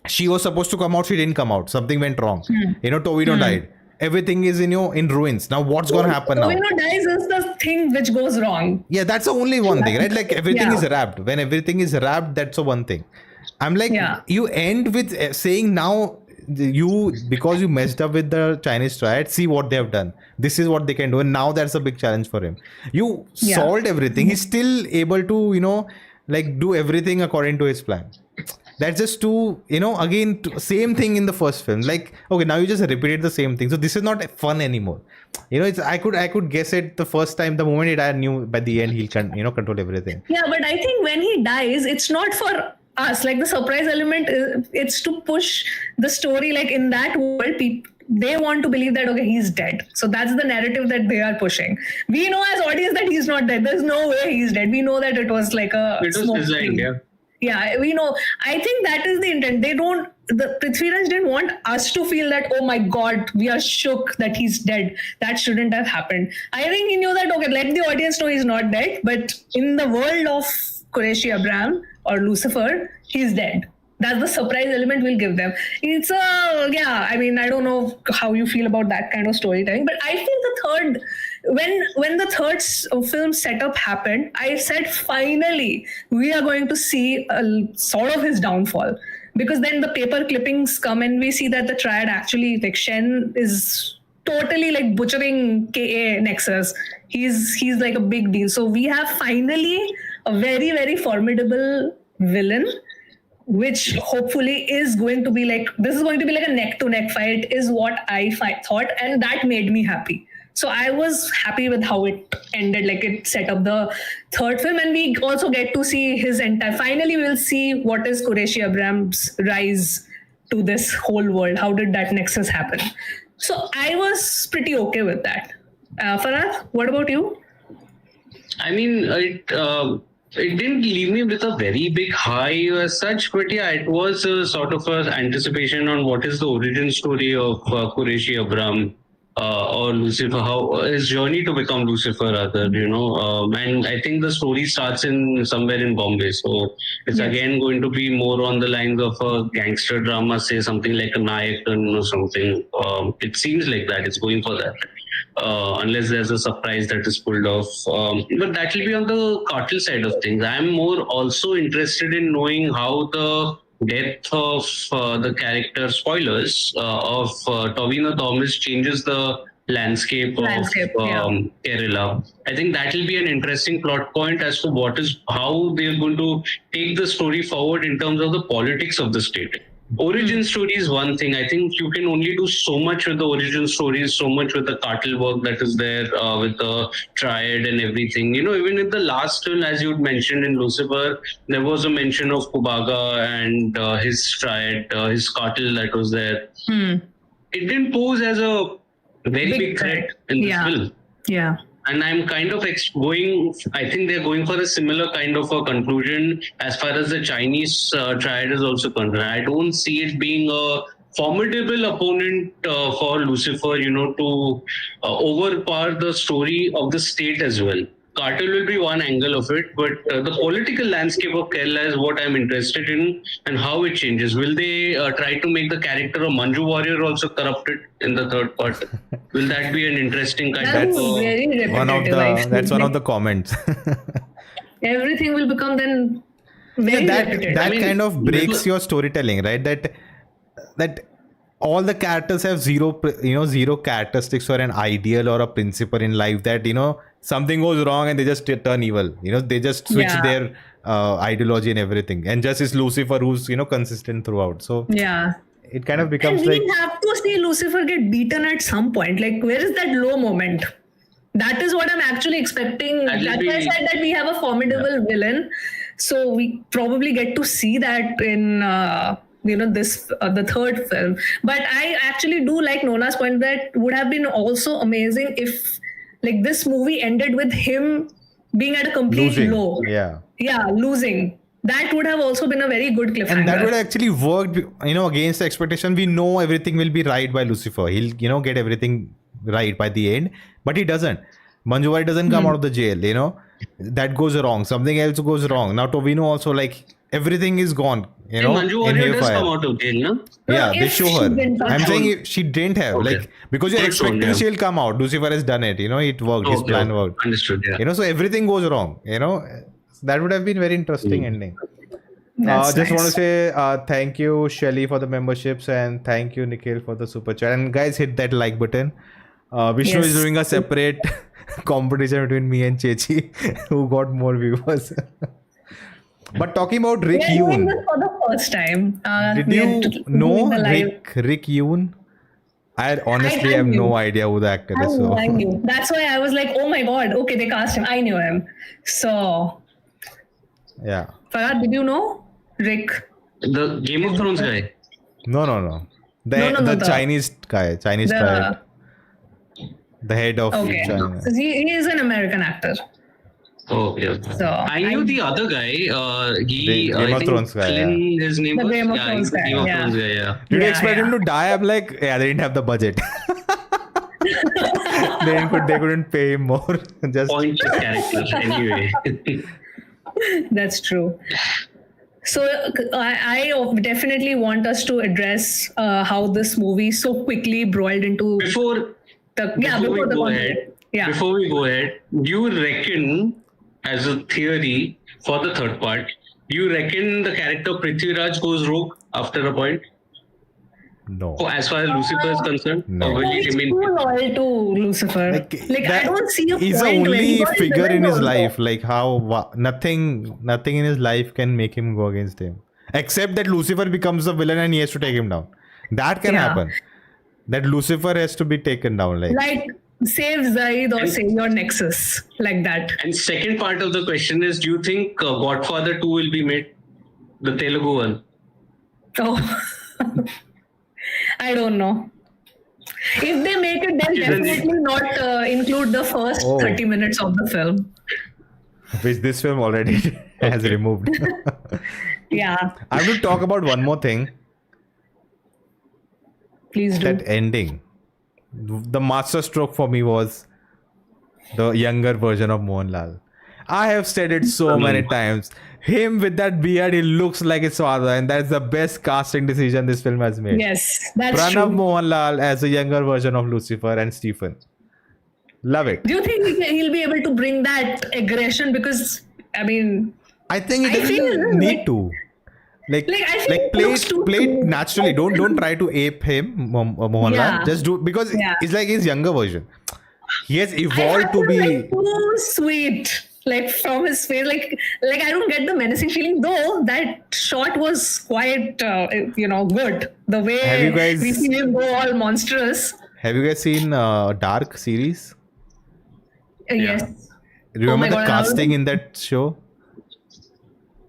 S2: She was supposed to come out, she didn't come out. Something went wrong. Tovino died. Everything is in ruins. Now what's gonna happen now?
S1: Tovino dies is the thing which goes wrong.
S2: Yeah, that's the only one thing, right? Like everything
S1: Yeah.
S2: is wrapped. When everything is wrapped, that's the one thing. I'm like,
S1: Yeah.
S2: you end with saying now, because you messed up with the Chinese triad, see what they have done. This is what they can do, and now that's a big challenge for him. You
S1: Yeah.
S2: solved everything. He's still able to like do everything according to his plan. That's just again, same thing in the first film. Like, okay, now you just repeated the same thing. So this is not fun anymore. I could guess it the first time. The moment I knew by the end he'll control everything.
S1: Yeah, but I think when he dies, it's not for us. Like the surprise element, it's to push the story. Like in that world, they want to believe that okay, he's dead. So that's the narrative that they are pushing. We know as audience that he's not dead. There's no way he's dead. We know that it was like a
S3: It was
S1: smoke
S3: designed,
S1: screen.
S3: yeah.
S1: Yeah, we know. I think that is the intent. The Prithviraj didn't want us to feel that, oh my God, we are shook that he's dead. That shouldn't have happened. I think he knew that, okay, let the audience know he's not dead. But in the world of Qureshi Abraham or Lucifer, he's dead. That's the surprise element we'll give them. It's I don't know how you feel about that kind of storytelling, but I feel when the third film setup happened, I said finally we are going to see a sort of his downfall, because then the paper clippings come and we see that the triad actually, like Shen is totally like butchering KA Nexus. He's like a big deal. So we have finally a very, very formidable villain, which hopefully is going to be like, this is going to be like a neck to neck fight, is what I thought. And that made me happy. So I was happy with how it ended. Like it set up the third film, and we also get to see his finally we'll see what is Qureshi Abraham's rise to this whole world. How did that nexus happen? So I was pretty okay with that. Farhad, what about you?
S3: I mean, it didn't leave me with a very big high as such, but yeah, it was a sort of a anticipation on what is the origin story of Qureshi Abram or Lucifer, how his journey to become Lucifer, rather, and I think the story starts in somewhere in Bombay, so it's
S1: Yes.
S3: again going to be more on the lines of a gangster drama, say something like a Nayakan or something. It seems like that it's going for that. Unless there's a surprise that is pulled off. But that will be on the cartel side of things. I'm more also interested in knowing how the death of the character, spoilers, of Tovino Thomas changes the landscape
S1: Landscape,
S3: of
S1: yeah.
S3: Kerala. I think that will be an interesting plot point as to how they're going to take the story forward in terms of the politics of the state. Origin story is one thing. I think you can only do so much with the origin stories, so much with the cartel work that is there, with the triad and everything. Even in the last film, as you mentioned in Lucifer, there was a mention of Kubaga and his triad, his cartel that was there. It didn't pose as a very big threat in this film.
S1: Yeah.
S3: And I'm kind of I think they're going for a similar kind of a conclusion as far as the Chinese triad is also concerned. I don't see it being a formidable opponent for Lucifer, to overpower the story of the state as well. Cartel will be one angle of it, but the political landscape of Kerala is what I'm interested in and how it changes. Will they try to make the character of Manju Warrior also corrupted in the third part? Will that be an interesting kind
S1: That's
S3: of...
S1: very repetitive.
S2: That's one of the comments.
S1: Everything will become then very repetitive.
S2: That kind of breaks your storytelling, right? That all the characters have zero characteristics or an ideal or a principle in life, that something goes wrong and they just turn evil. They just switch their ideology and everything. And just is Lucifer who's consistent throughout. So
S1: yeah,
S2: it kind of becomes
S1: and
S2: like
S1: we have to see Lucifer get beaten at some point. Like, where is that low moment? That is what I'm actually expecting. That's why I said that we have a formidable villain. So we probably get to see that in the third film. But I actually do like Nona's point that would have been also amazing if like this movie ended with him being at a complete
S2: losing.
S1: low. Yeah, losing. That would have also been a very good cliffhanger.
S2: And that would have actually worked, against the expectation. We know everything will be right by Lucifer. He'll, get everything right by the end, but he doesn't. Manjuwari doesn't come out of the jail, that goes wrong. Something else goes wrong. Now Tovino also, like, everything is gone,
S3: Manjuwari does come out of jail, no?
S2: Yeah, they show her. I'm saying she didn't have, like, because you're expecting she'll come out. Lucifer has done it, it worked. His plan worked.
S3: Understood, yeah.
S2: So everything goes wrong, that would have been very interesting ending. Just want to say thank you, Shelly, for the memberships, and thank you, Nikhil, for the super chat. And guys, hit that like button. Vishnu is doing a separate competition between me and Chechi, who got more viewers. But talking about Rick Yoon,
S1: this for the first time.
S2: did you know Rick Yoon? I honestly have no idea who the actor is. So.
S1: I knew. That's why I was like, oh my god, okay, they cast him. I knew him. So,
S2: yeah.
S1: Farhad, did you know Rick?
S3: The Game of Thrones guy?
S2: No. The Chinese guy. The head of China.
S1: So he is an American actor.
S3: Oh, yeah.
S1: So
S3: I knew the other guy.
S2: Game of Thrones guy.
S3: His name was
S1: Game of Thrones guy.
S3: Game of Thrones guy, yeah.
S2: Did you expect him to die? I'm like, they didn't have the budget. they couldn't pay him more. Just
S3: pointless character anyway.
S1: That's true. So I definitely want us to address how this movie so quickly broiled into
S3: Before we go ahead, do you reckon, as a theory for the third part, do you reckon the character Prithviraj goes rogue after a point?
S2: No.
S3: As far as Lucifer is concerned?
S2: No.
S1: He's too loyal to Lucifer. Like I don't see a
S2: he's
S1: point.
S2: the only figure in his
S1: also.
S2: life. Like how nothing in his life can make him go against him. Except that Lucifer becomes the villain and he has to take him down. That can happen. That Lucifer has to be taken down.
S1: Like save Zaid or save your Nexus. Like that.
S3: And second part of the question is, do you think Godfather 2 will be made? The Telugu one?
S1: Oh. I don't know. If they make it, then definitely not include the first 30 minutes of the film.
S2: which this film already has removed.
S1: Yeah,
S2: I have to talk about one more thing.
S1: please do.
S2: That ending. The master stroke for me was the younger version of Mohanlal. I have said it so many times. Him with that beard, he looks like his father, and that's the best casting decision this film has made.
S1: Yes, that's
S2: Pranav
S1: true.
S2: Mohanlal as a younger version of Lucifer and Stephen. Love it.
S1: Do you think he'll be able to bring that aggression? Because I mean,
S2: I think
S1: I
S2: it
S1: feel
S2: doesn't need
S1: like-
S2: to. Like
S1: I feel it
S2: play
S1: looks too
S2: it
S1: cool.
S2: naturally. Don't try to ape him, Mohanlal.
S1: Yeah.
S2: Just do because
S1: Yeah.
S2: it's like his younger version. He has
S1: I
S2: evolved
S1: find
S2: to
S1: him,
S2: be.
S1: like, too sweet. Like from his face, like I don't get the menacing feeling. Though that shot was quite, good. The way
S2: Have you guys-
S1: we see him go all monstrous.
S2: Have you guys seen Dark series?
S1: Yes.
S2: Remember
S1: Oh my
S2: the
S1: God,
S2: casting in that show?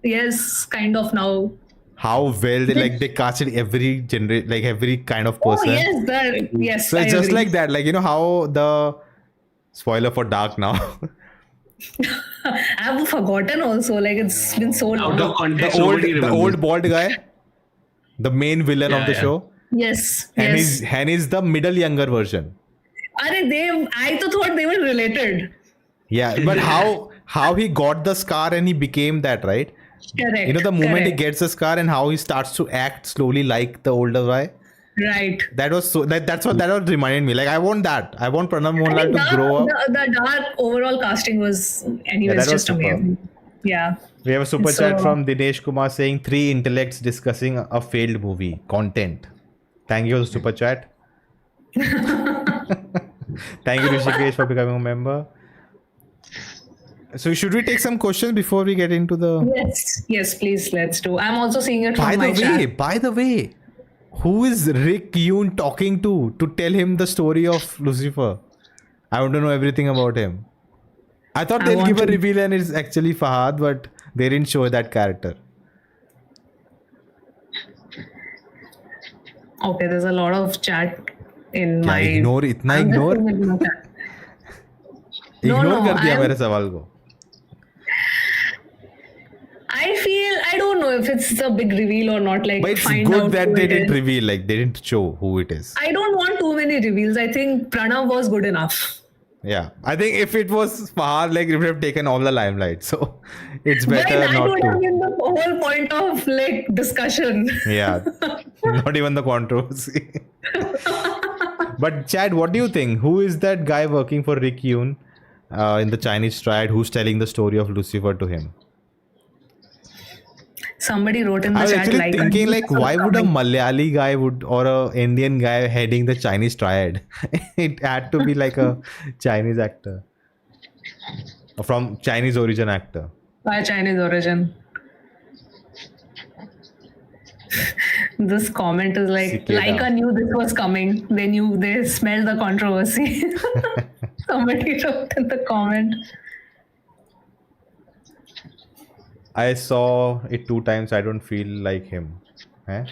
S1: Yes, kind of now.
S2: How well they casted every every kind of
S1: Oh
S2: person.
S1: yes.
S2: So it's
S1: I
S2: just
S1: agree.
S2: like that. Like, you know how the spoiler for Dark now.
S1: I've forgotten also. Like it's been so long.
S3: Out of context,
S2: the
S3: nobody
S2: old
S3: remembers.
S2: bald guy, the main villain of the
S3: Yeah.
S2: show,
S1: Yes.
S2: and
S1: yes.
S2: he's the middle younger version.
S1: I thought they were related.
S2: Yeah, but how he got the scar and he became that, right?
S1: Correct.
S2: You know, the moment he
S1: correct.
S2: gets the scar and how he starts to act slowly like the older guy.
S1: Right.
S2: That was so that's what reminded me. Like, I want that. I want Pranav
S1: I
S2: Mohanlal
S1: think
S2: to grow up.
S1: the dark overall casting was, anyways,
S2: that was
S1: just
S2: superb.
S1: amazing. Yeah.
S2: We have a super
S1: So-
S2: chat from Dinesh Kumar saying 3 intellects discussing a failed movie content. Thank you for the super chat. Thank you, Rishikesh, for becoming a member. So should we take some questions before we get into the?
S1: Yes, please, let's do. I'm also seeing it from
S2: By
S1: my
S2: the way, who is Rick Yoon talking to tell him the story of Lucifer? I want to know everything about him. I thought
S1: I
S2: they'll
S1: want
S2: give a
S1: to-
S2: reveal and it's actually Fahad, but they didn't show that character.
S1: Okay, there's a lot of chat in
S2: क्या
S1: my.
S2: ignore इतना
S1: I'm just
S2: ignore
S1: seeing it in my chat. No,
S2: ignore कर दिया
S1: I'm-
S2: मेरे सवाल को.
S1: I don't know if it's a big reveal or not. Like,
S2: But it's
S1: find
S2: good
S1: out
S2: that
S1: who
S2: they
S1: it
S2: didn't
S1: is.
S2: reveal, like they didn't show who it is.
S1: I don't want too many reveals. I think Pranav was good enough.
S2: Yeah, I think if it was Fahad, like it would have taken all the limelight. So it's better
S1: But that
S2: not
S1: would have
S2: to.
S1: been the whole point of like discussion.
S2: Yeah, not even the controversy. But Chad, what do you think? Who is that guy working for Rick Yoon in the Chinese triad who's telling the story of Lucifer to him?
S1: Somebody wrote in the
S2: I was
S1: chat
S2: actually
S1: like
S2: thinking, like, why would a
S1: comment.
S2: Malayali guy or a Indian guy heading the Chinese triad? It had to be like a Chinese actor, from Chinese origin actor.
S1: by Chinese origin. This comment is like
S2: Cicada.
S1: Laika knew this was coming. They smelled the controversy. Somebody wrote in the comment.
S2: I saw it 2 times. I don't feel like him. Eh?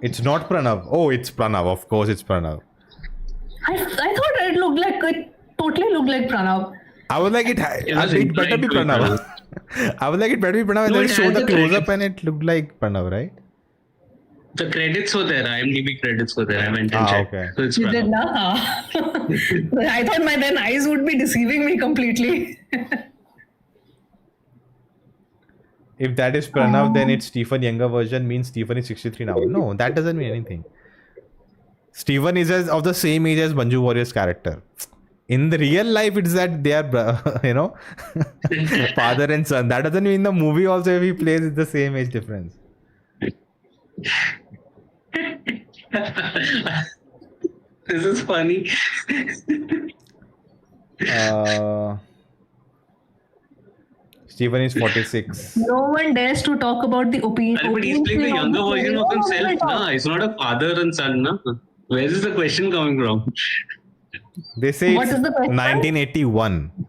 S2: It's not Pranav. Oh, it's Pranav. Of course, it's Pranav.
S1: I thought it totally looked like Pranav.
S2: I was like, it
S3: was
S2: better be
S3: inclined to
S2: Pranav. I was like, it better be Pranav. And
S3: No,
S2: then
S3: it
S2: show
S3: has
S2: the
S3: the
S2: close up
S3: credit.
S2: and it looked like Pranav, right?
S3: The credits were there. IMDb credits were there. I went and checked.
S2: Okay.
S3: So it's
S1: You did
S3: Pranav.
S1: not. I thought my then eyes would be deceiving me completely.
S2: If that is Pranav, then it's Stephen younger version means Stephen is 63 now. No, that doesn't mean anything. Stephen is of the same age as Banju Warrior's character. In the real life, it's that they are, father and son. That doesn't mean the movie also, if he plays, it's the same age difference.
S3: This is funny.
S2: Stephen is 46.
S1: No one dares to talk about the opinion.
S3: But he's playing the younger version of himself. Nah, he's not a father and son. Nah. Where is the question coming from?
S2: They say
S1: What
S2: it's
S1: is the question?
S2: 1981.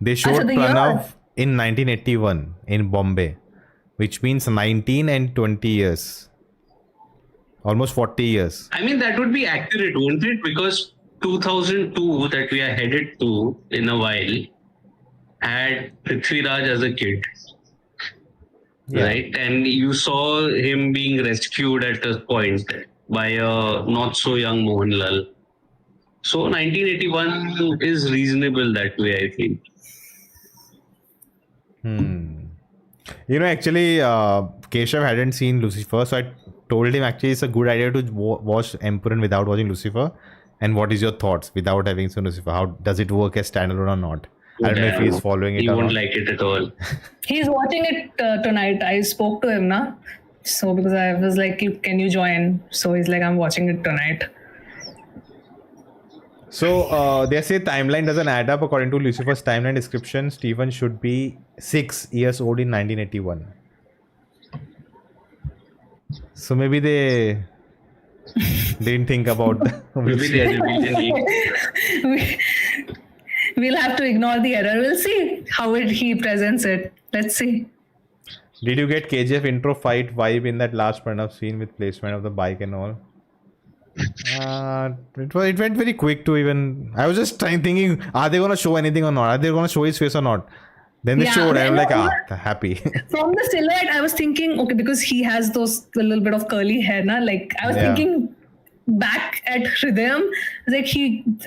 S2: They showed
S1: the
S2: Pranav
S1: year.
S2: in 1981 in Bombay, which means 19 and 20 years. Almost 40 years.
S3: I mean, that would be accurate, wouldn't it? Because 2002 that we are headed to in a while, had Prithviraj as a kid.
S2: Yeah.
S3: Right, and you saw him being rescued at a point by a not so young Mohanlal. So 1981 is reasonable that way, I feel.
S2: Actually, Keshav hadn't seen Lucifer, so I told him actually it's a good idea to watch Empuraan without watching Lucifer. And what is your thoughts without having seen Lucifer? How does it work as standalone or not? I don't know if he's following it
S3: He
S2: or
S3: won't
S2: not.
S3: like it at all.
S1: He's watching it tonight. I spoke to him now. So because I was like, can you join? So he's like, I'm watching it tonight.
S2: So they say timeline doesn't add up. According to Lucifer's timeline description, Stephen should be 6 years old in 1981. So maybe they didn't think about
S3: Maybe they are revealing it.
S1: We'll have to ignore the error. We'll see how he presents it. Let's see.
S2: Did you get KGF intro fight vibe in that last Pranav scene with placement of the bike and all? It went very quick to even. I was just thinking, are they gonna show anything or not? Are they gonna show his face or not? Then they showed. I'm like, happy.
S1: From the silhouette, I was thinking, okay, because he has those a little bit of curly hair, na? Like I was thinking back at Hridayam, like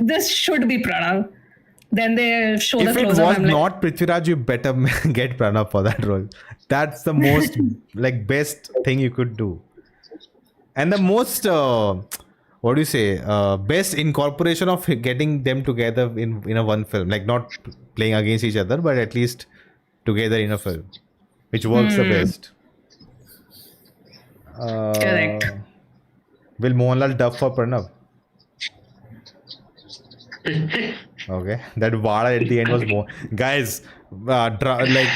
S1: this should be Pranav. Then they show the close-up.
S2: If it was not Prithviraj, you better get Pranav for that role. That's the most best thing you could do, and the most best incorporation of getting them together in a one film, like not playing against each other, but at least together in a film, which works the best.
S1: Correct.
S2: Will Mohanlal dub for Pranav? Okay, that Vada at the end was more. Guys, like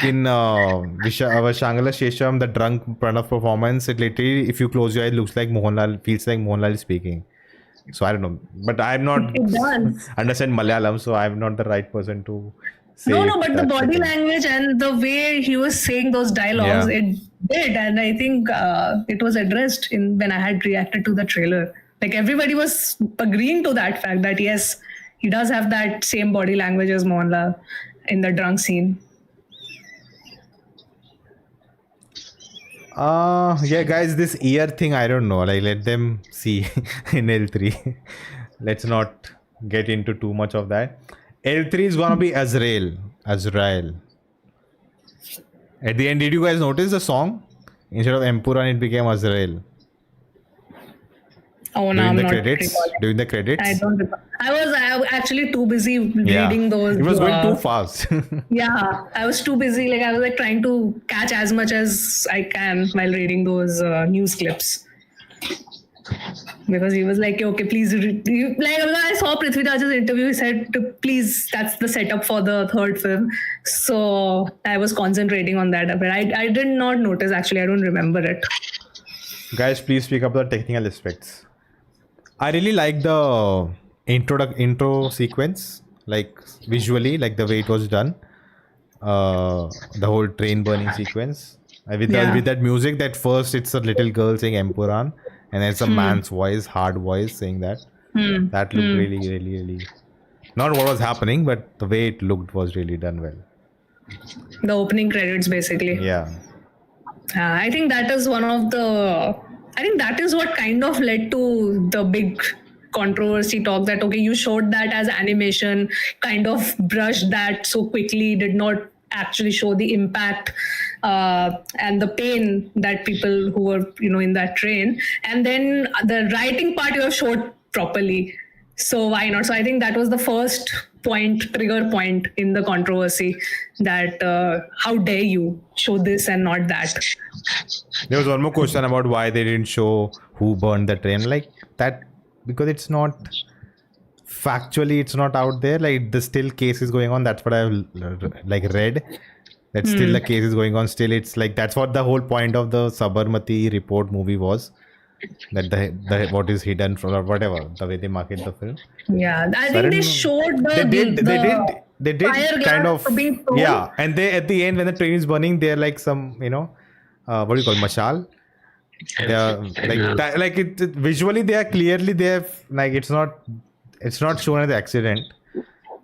S2: in Shangala Shesham, the drunk Pranav performance, it literally, if you close your eyes, looks like Mohanlal, feels like Mohanlal is speaking. So I don't know, but I'm not understand Malayalam, so I'm not the right person to say.
S1: No, but the body language and the way he was saying those dialogues, it did, and I think it was addressed when I had reacted to the trailer. Like everybody was agreeing to that fact that yes, he does have that same body language as Mohanlal in the drunk scene.
S2: Yeah, guys, this ear thing, I don't know. Like, let them see in L3. Let's not get into too much of that. L3 is gonna be Azrael. At the end, did you guys notice the song? Instead of Empuraan, it became Azrael.
S1: Oh no,
S2: During the credits.
S1: I don't remember. I was actually too busy reading those.
S2: It was going too fast.
S1: Yeah, I was too busy. Like I was like trying to catch as much as I can while reading those news clips. Because he was like, okay, please. Like I saw Prithviraj's interview, he said, please, that's the setup for the third film. So I was concentrating on that. But I did not notice, actually. I don't remember it.
S2: Guys, please speak up the technical aspects. I really like the intro sequence, like visually, like the way it was done. The whole train burning sequence. With that music, that first it's a little girl saying Empuraan, and then it's a man's voice, hard voice saying that. That looked really, not what was happening, but the way it looked was really done well.
S1: The opening credits, basically.
S2: Yeah.
S1: I think that is that is what kind of led to the big controversy talk that, okay, you showed that as animation, kind of brushed that so quickly, did not actually show the impact and the pain that people who were, in that train. And then the writing part you have showed properly. So why not? So I think that was the first trigger point in the controversy that how dare you show this and not that.
S2: There was one more question about why they didn't show who burned the train, like that, because it's not factually, it's not out there. Like the still case is going on. That's what I've read. That still the case is going on. Still, it's like that's what the whole point of the Sabarmati report movie was. That the what is hidden from or whatever, the way they market the film.
S1: Yeah, I think they showed
S2: they did kind of, yeah, and they at the end when the train is burning, they're like some what do you call mashal. They are like that, like visually they are clearly they have, like it's not shown as an accident,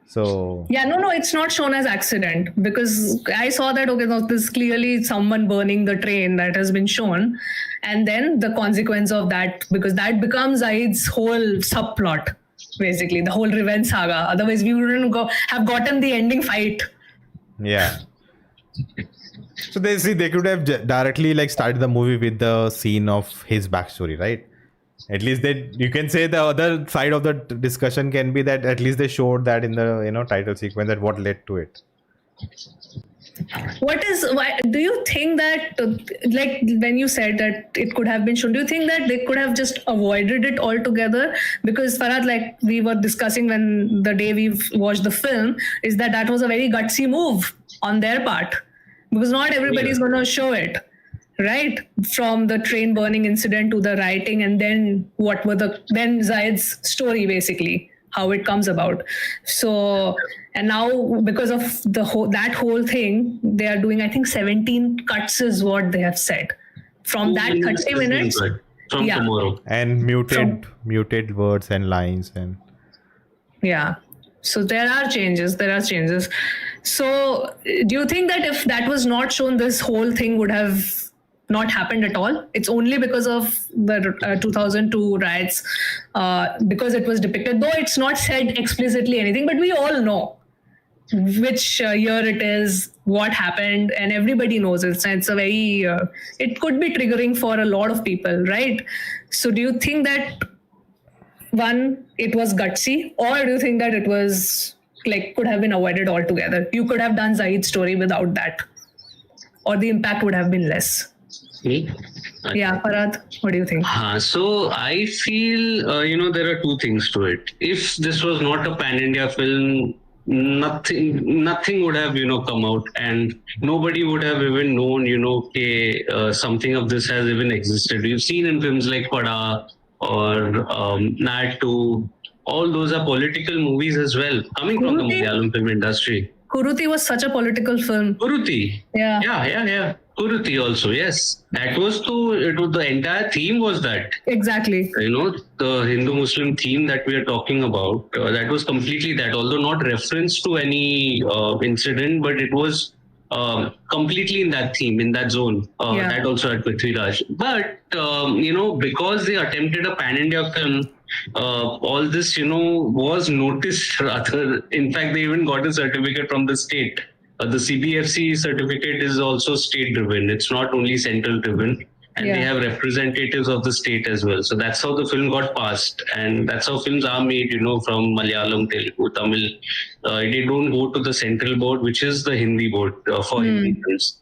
S2: So
S1: Yeah, no, it's not shown as accident, because I saw that, okay, no, this is clearly someone burning the train that has been shown. And then the consequence of that, because that becomes Zaid's whole subplot, basically, the whole revenge saga. Otherwise, we wouldn't have gotten the ending fight.
S2: yeah. So they could have directly like started the movie with the scene of his backstory, right? At least you can say the other side of the discussion can be that at least they showed that in the title sequence, that what led to it.
S1: Why do you think that, like when you said that it could have been shown, do you think that they could have just avoided it altogether? Because Farhad, like we were discussing when the day we watched the film, is that was a very gutsy move on their part, because not everybody's going to show it, right? From the train burning incident to the writing, and then then Zayed's story, basically how it comes about. So, and now because of that whole thing, they are doing, I think 17 cuts is what they have said from that 30 minutes
S3: from tomorrow,
S2: and muted words and lines, and
S1: yeah. So there are changes. So do you think that if that was not shown, this whole thing would have not happened at all? It's only because of the 2002 riots, because it was depicted, though it's not said explicitly anything, but we all know which year it is, what happened, and everybody knows it. It's a very, it could be triggering for a lot of people, right? So do you think that, one, it was gutsy, or do you think that it was like could have been avoided altogether? You could have done Zaid's story without that, or the impact would have been less.
S3: Me?
S1: Yeah, Farhad, what do you think?
S3: So I feel, there are two things to it. If this was not a pan-India film, nothing would have, come out, and nobody would have even known, something of this has even existed. We've seen in films like Pada or Nat 2, all those are political movies as well, coming from the Malayalam film industry.
S1: Kuruti was such a political film.
S3: Kuruti. Yeah. Kuruti also, yes. That was the entire theme was that.
S1: Exactly.
S3: The Hindu-Muslim theme that we are talking about, that was completely that, although not reference to any incident, but it was completely in that theme, in that zone. That also at Prithviraj. But, because they attempted a pan-India film, all this, was noticed rather. In fact, they even got a certificate from the state. The CBFC certificate is also state-driven. It's not only central-driven. And they have representatives of the state as well. So that's how the film got passed. And that's how films are made, from Malayalam, Telugu, Tamil. They don't go to the central board, which is the Hindi board for Hindi films.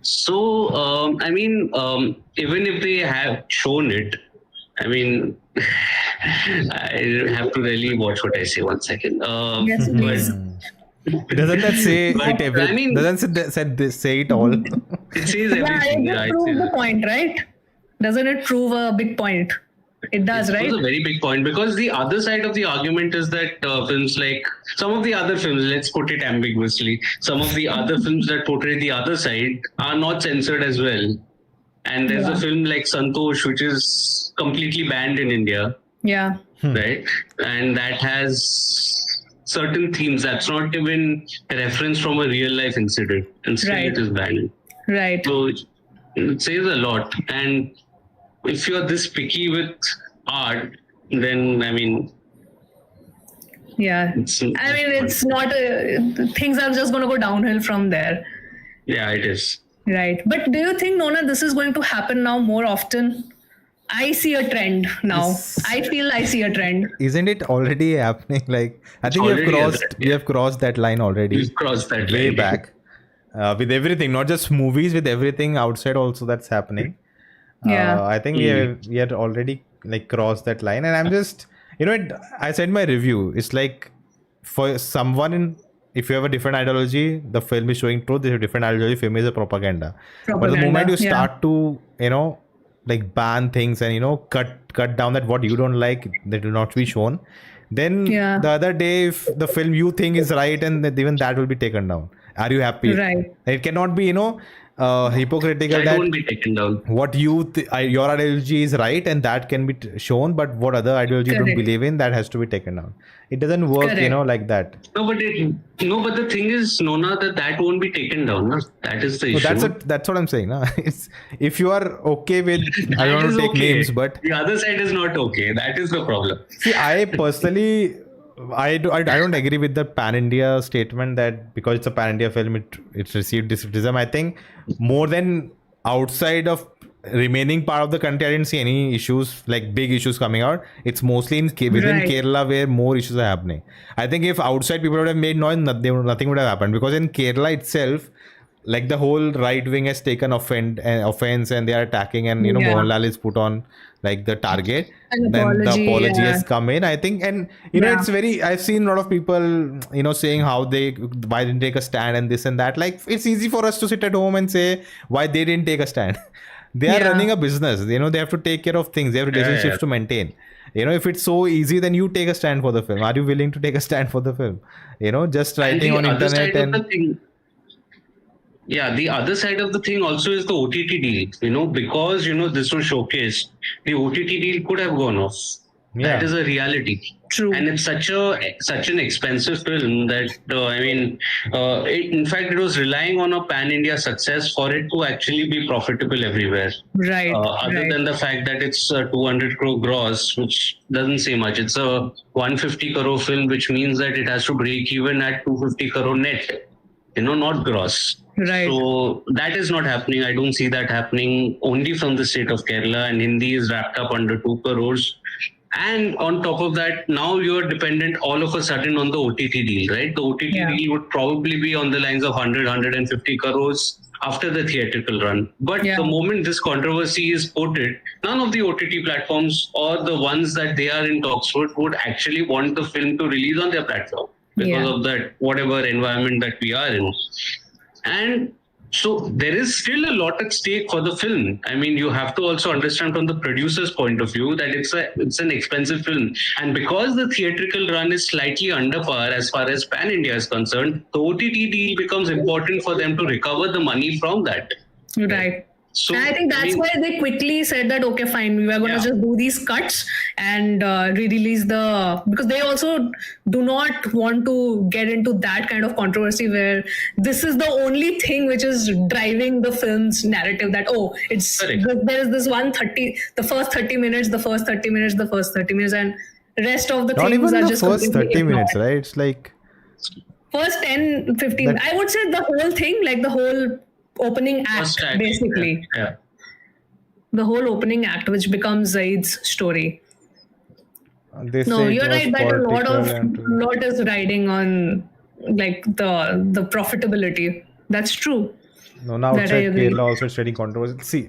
S3: So, even if they have shown it, I have to really watch what I say. 1 second.
S1: Yes, please.
S2: Doesn't that say it? Doesn't say it all?
S3: It says everything.
S1: Yeah, it proves the point, right? Doesn't it prove a big point? It does, right?
S3: It's a very big point, because the other side of the argument is that films like some of the other films, let's put it ambiguously, some of the other films that portray the other side are not censored as well. And there's a film like Santosh, which is completely banned in India.
S1: Yeah.
S3: Right? And that has certain themes that's not even a reference from a real life incident, and still it is banned.
S1: Right.
S3: So it says a lot. And if you're this picky with art, then
S1: it's not things are just going to go downhill from there.
S3: Yeah, it is.
S1: Right. But do you think, Nona, this is going to happen now more often? I see a trend now. I feel I see a trend.
S2: Isn't it already happening? Like, I think we have crossed that line already.
S3: We've crossed that
S2: way
S3: line.
S2: back. With everything, not just movies, with everything outside also that's happening. I think we had already like crossed that line. And I'm just, I said my review. It's like for someone if you have a different ideology, the film is showing truth. If you have a different ideology, film is a propaganda. But the moment you start to, like ban things and cut down that what you don't like that will not be shown, then the other day if the film you think is right and even that will be taken down. Are you happy?
S1: Right.
S2: It cannot be hypocritical
S3: That
S2: that
S3: won't be taken down.
S2: what your ideology is right and that can be shown, but what other ideology you don't
S1: Correct.
S2: believe in, that has to be taken down. It doesn't work,
S1: Correct.
S2: like that.
S3: But the thing is, Nona, that won't be taken down. No? That is the
S2: So
S3: issue.
S2: that's what I'm saying. No? It's, if you are okay with, I don't
S3: That
S2: want
S3: is
S2: to take
S3: okay.
S2: names, but
S3: The other side is not okay. That is the problem.
S2: see, I personally, I don't agree with the pan India statement that because it's a pan India film, it's received this criticism. I think more than outside of remaining part of the country, I didn't see any issues, like big issues coming out. It's mostly within
S1: Right.
S2: Kerala where more issues are happening. I think if outside people would have made noise, nothing would have happened, because in Kerala itself, like the whole right wing has taken offense and they are attacking, and
S1: Yeah.
S2: Mohanlal is put on like the target.
S1: An
S2: Then the
S1: apology,
S2: apology
S1: yeah.
S2: has come in, I think, and
S1: Yeah.
S2: it's very, I've seen a lot of people saying how why didn't take a stand and this and that. Like, it's easy for us to sit at home and say why they didn't take a stand. They are
S1: Yeah.
S2: running a business, they have to take care of things, they have relationships
S3: yeah.
S2: to maintain. If it's so easy, then you take a stand for the film. Are you willing to take a stand for the film? Just
S3: And
S2: writing
S3: the
S2: on
S3: other
S2: internet
S3: side of
S2: and
S3: the thing, yeah, the other side of the thing also is the OTT deal. Because this was showcased, the OTT deal could have gone off.
S2: Yeah.
S3: That is a reality.
S1: True.
S3: And it's such an expensive film that in fact, it was relying on a pan India success for it to actually be profitable everywhere.
S1: Right.
S3: Other
S1: right.
S3: than the fact that it's 200 crore gross, which doesn't say much. It's a 150 crore film, which means that it has to break even at 250 crore net. Not gross.
S1: Right.
S3: So that is not happening. I don't see that happening only from the state of Kerala, and Hindi is wrapped up under 2 crores. And on top of that, now you're dependent all of a sudden on the OTT deal, right? The OTT
S1: Yeah.
S3: deal would probably be on the lines of 150 crores after the theatrical run. But
S1: Yeah.
S3: the moment this controversy is quoted, none of the OTT platforms or the ones that they are in talks with would actually want the film to release on their platform because
S1: Yeah.
S3: of that whatever environment that we are in. And so there is still a lot at stake for the film. I mean, you have to also understand from the producer's point of view that it's an expensive film. And because the theatrical run is slightly under par as far as Pan India is concerned, the OTT deal becomes important for them to recover the money from that.
S1: Right.
S3: So
S1: And I think that's why they quickly said that, okay, fine, we are going to
S3: Yeah.
S1: just do these cuts and re-release because they also do not want to get into that kind of controversy where this is the only thing which is driving the film's narrative, that, it's
S3: Correct.
S1: there is this 130, the first 30 minutes, the first 30 minutes, the first 30 minutes, and rest of the
S2: not
S1: things
S2: even
S1: are
S2: the
S1: just
S2: first
S1: completely
S2: 30 minutes,
S1: ignored.
S2: right? It's like
S1: First 10, 15,
S2: That-
S1: I would say the whole thing, like the whole opening act,
S3: First act,
S1: basically.
S3: Yeah.
S1: The whole opening act, which becomes Zaid's story.
S2: they
S1: No,
S2: say it
S1: you're
S2: was
S1: right that a
S2: political
S1: lot is riding on like the profitability. That's true.
S2: No, now
S1: That I
S2: outside
S1: agree.
S2: Kerala also it's getting controversy. See,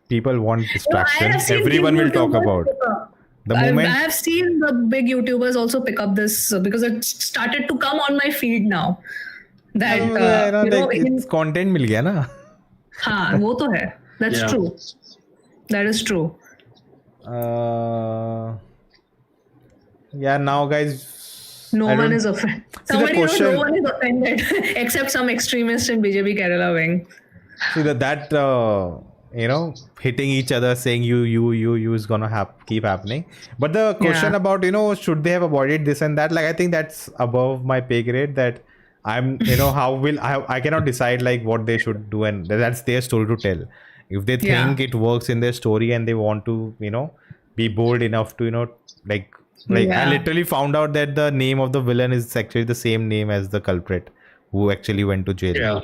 S2: people want
S1: No, I
S2: distraction.
S1: have seen
S2: Everyone
S1: big
S2: will talk
S1: YouTubers
S2: about.
S1: pick up.
S2: The
S1: I
S2: moment
S1: have seen the big YouTubers also pick up this because it started to come on my feed now. That
S2: it's content मिल गया ना.
S1: हाँ वो तो है. That's
S3: Yeah.
S1: true. That is true.
S2: Yeah, now guys.
S1: No
S2: I
S1: one
S2: don't-
S1: is offended.
S2: the
S1: Somebody wrote,
S2: question-
S1: no one is offended except some extremist in BJP Kerala wing.
S2: See that hitting each other, saying you is gonna keep happening. But the question
S1: Yeah.
S2: about should they have avoided this and that, like I think that's above my pay grade. That I'm how will I cannot decide like what they should do, and that's their story to tell. If they
S1: Yeah.
S2: think it works in their story and they want to be bold enough to like I
S1: Yeah.
S2: literally found out that the name of the villain is actually the same name as the culprit who actually went to jail.
S3: Yeah.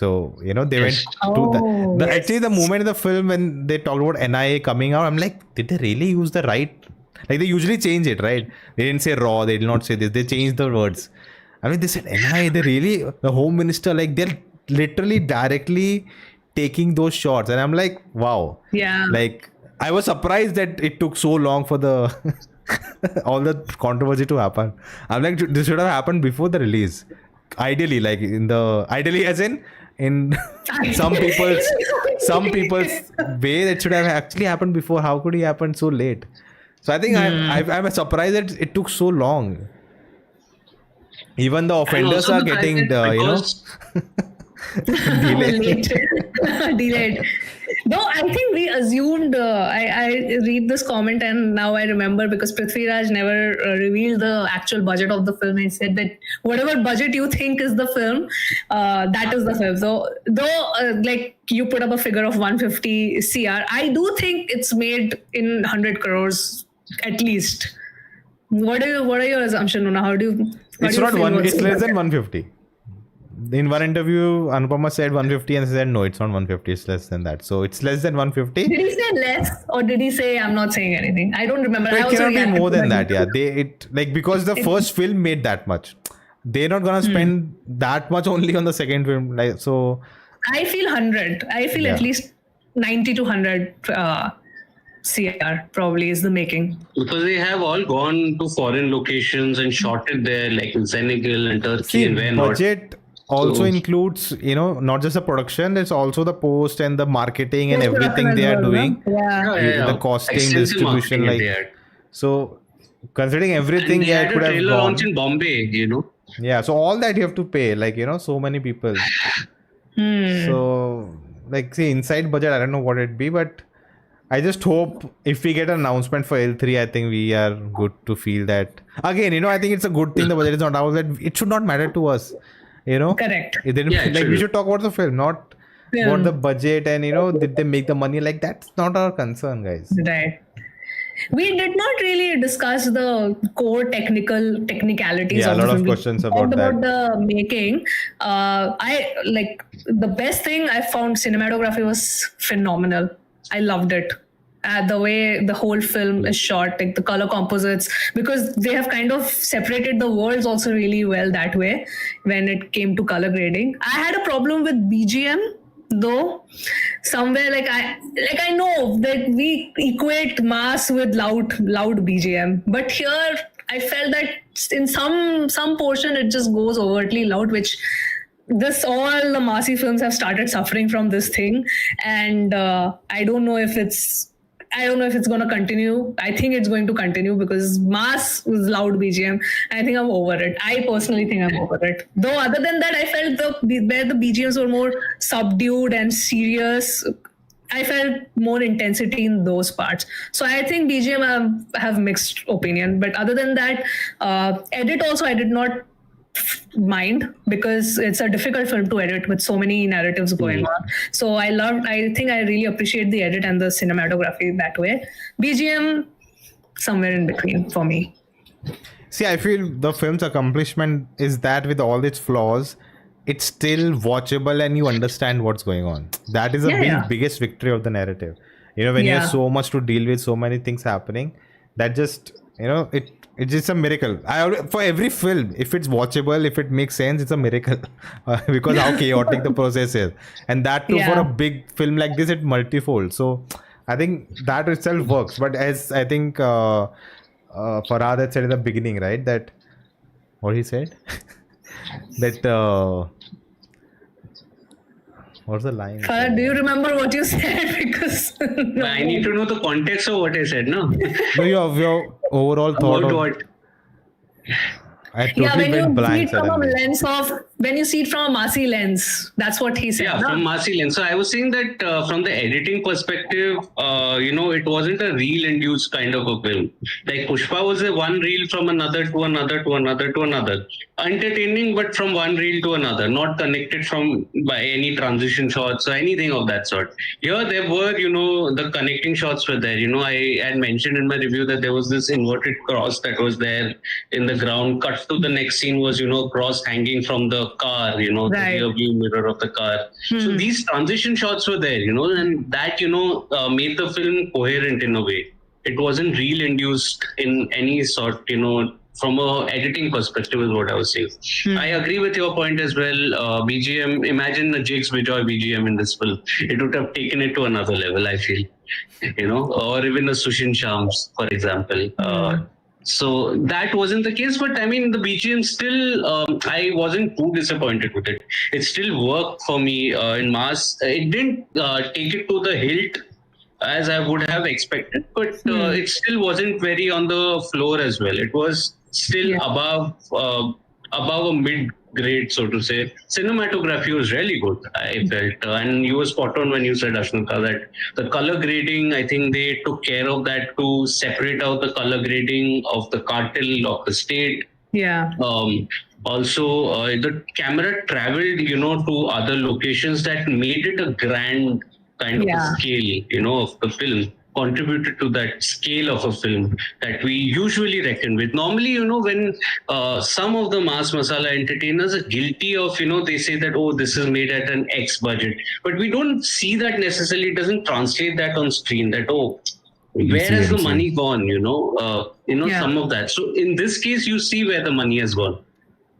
S2: So they
S3: Yes.
S2: went to
S1: Oh,
S2: the
S1: yes.
S2: actually the moment in the film when they talked about NIA coming out, I'm like, did they really use the right? Like they usually change it, right? They didn't say raw, they did not say this, they changed the words. I mean, they said NIA, they really, the home minister, like they're literally directly taking those shots, and I'm like, wow.
S1: Yeah.
S2: Like I was surprised that it took so long for the all the controversy to happen. I'm like, this should have happened before the release. Ideally, like ideally as in some people's way, that should have actually happened before. How could it happen so late? So I think I'm surprised that it took so long. Even the offenders
S3: also
S2: are
S3: the fact
S2: getting
S3: that because-
S1: Late. Delayed. Though I think we assumed, I read this comment and now I remember, because Prithviraj never revealed the actual budget of the film. He said that whatever budget you think is the film, that is the film. So, though, like you put up a figure of 150 CR, I do think it's made in 100 crores at least. What are your assumptions, Nona? How do you?
S2: It's not one. It's less than 150. In one interview, Anupama said 150 and said no, it's not 150. It's less than that. So it's less than 150.
S1: Did he say less, or did he say I'm not saying anything? I don't remember.
S2: But
S1: I
S2: it cannot be
S1: reacted
S2: more
S1: to
S2: than that. Yeah, because the first film made that much. They're not gonna spend that much only on the second film. Like so.
S1: I feel 100. I feel at least 90 to 100 CR probably is the making.
S3: Because they have all gone to foreign locations and shot it there, like in Senegal and Turkey
S2: See,
S3: and where not.
S2: budget also includes, not just the production, it's also the post and the marketing and everything they are doing.
S1: Yeah.
S2: The costing,
S3: Extensive
S2: distribution,
S3: marketing they had.
S2: so considering everything,
S3: And they had
S2: it could
S3: a
S2: have
S3: trailer
S2: gone.
S3: launch in Bombay,
S2: Yeah, so all that you have to pay, so many people. So, see, inside budget, I don't know what it'd be, but I just hope if we get an announcement for L3, I think we are good to feel that. Again, I think it's a good thing the budget is not out, that it should not matter to us.
S1: Correct.
S2: It didn't,
S3: Yeah,
S2: we should talk about the film, not what the budget and, did they make the money? That's not our concern, guys.
S1: Right. We did not really discuss the core technicalities.
S2: Yeah,
S1: of
S2: a lot
S1: the
S2: of
S1: film.
S2: questions
S1: We
S2: about
S1: talked
S2: that.
S1: about the making. I like the best thing I found, cinematography was phenomenal. I loved it. The way the whole film is shot, like the color composites, because they have kind of separated the worlds also really well that way when it came to color grading. I had a problem with BGM though. Somewhere I know that we equate mass with loud BGM, but here I felt that in some portion it just goes overtly loud, which all the Masi films have started suffering from this thing, and I don't know if it's going to continue. I think it's going to continue because mass was loud BGM. I think I'm over it. I personally think I'm over it. Though other than that, I felt where the BGMs were more subdued and serious, I felt more intensity in those parts. So I think BGM have mixed opinion. But other than that, edit also I did not mind, because it's a difficult film to edit with so many narratives going on. So I think I really appreciate the edit and the cinematography that way. BGM somewhere in between for me.
S2: See, I feel the film's accomplishment is that with all its flaws, it's still watchable and you understand what's going on. That is the biggest victory of the narrative. When you have so much to deal with, so many things happening, that just, it's just a miracle. For every film, if it's watchable, if it makes sense, it's a miracle because how chaotic the process is. And that too, for a big film like this, it's multifold. So I think that itself works. But as I think Farhad had said in the beginning, right, that what he said? That what's the line?
S1: Farhad, do you remember what you said? Because
S3: I need to know the context of what I said, no?
S2: No, your overall thought
S3: About
S2: of
S3: what?
S2: I totally went blank suddenly.
S1: When you see it from a Masi lens, that's what he said.
S3: Yeah, from Masi lens. So I was saying that from the editing perspective, it wasn't a reel-induced kind of a film. Like Pushpa was a one reel from another to another to another to another. Entertaining, but from one reel to another, not connected by any transition shots or anything of that sort. Here there were, the connecting shots were there. I had mentioned in my review that there was this inverted cross that was there in the ground. Cut to the next scene was, cross hanging from the car, the rear view mirror of the car. So these transition shots were there, and that, made the film coherent in a way. It wasn't reel induced in any sort, from a editing perspective is what I was saying. I agree with your point as well. BGM, imagine a Jakes Bijoy BGM in this film. It would have taken it to another level, I feel, or even a Sushin Shams, for example. So that wasn't the case, but I mean, the BGM still, I wasn't too disappointed with it. It still worked for me in mass. It didn't take it to the hilt as I would have expected, but it still wasn't very on the floor as well. It was still above a mid great, so to say. Cinematography was really good, I felt. And you were spot on when you said, Ashnika, that the color grading, I think they took care of that to separate out the color grading of the cartel, of the state.
S1: Yeah.
S3: Also, the camera traveled, to other locations that made it a grand kind of a scale, of the film. Contributed to that scale of a film that we usually reckon with. Normally, when some of the mass masala entertainers are guilty of, they say that, oh, this is made at an X budget. But we don't see that necessarily. It doesn't translate that on screen that, oh, where has the money gone, some of that. So in this case, you see where the money has gone.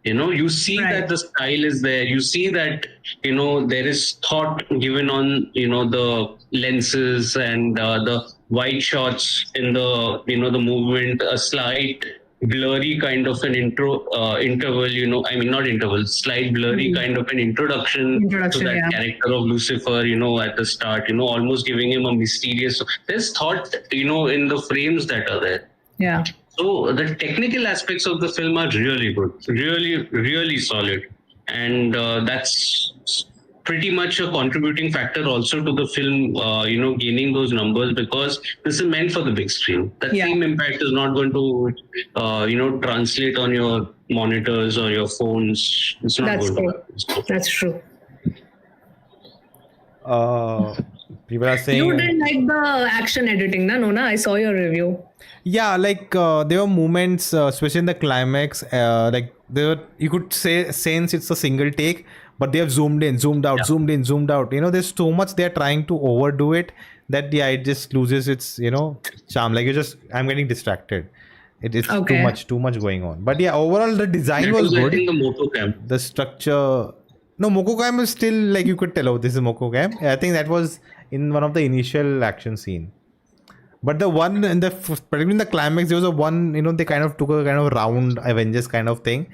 S3: You see that the style is there. You see that, there is thought given on, the lenses and the wide shots in the, the movement, a slight blurry kind of an interval, not interval, slight blurry kind of an introduction to that character of Lucifer, at the start, almost giving him a mysterious, there's thought, in the frames that are there.
S1: Yeah.
S3: So the technical aspects of the film are really good, really, really solid. And that's pretty much a contributing factor also to the film, gaining those numbers, because this is meant for the big screen. That same impact is not going to, translate on your monitors or your phones. It's not
S1: That's
S3: going
S1: true. That's true.
S2: People are saying
S1: you didn't like the action editing, na, Nona? I saw your review.
S2: Yeah, like there were moments, especially in the climax, like you could say since it's a single take, but they have zoomed in, zoomed out, zoomed in, zoomed out. There's so much they're trying to overdo it that it just loses its charm. Like I'm getting distracted. It's too much going on. But yeah, overall the design was good.
S3: The Motocam.
S2: The structure. No, Mokocam is still like you could tell, oh, this is Mokocam. I think that was in one of the initial action scene. But the one particularly in the climax, there was a one, they kind of took a kind of round Avengers kind of thing.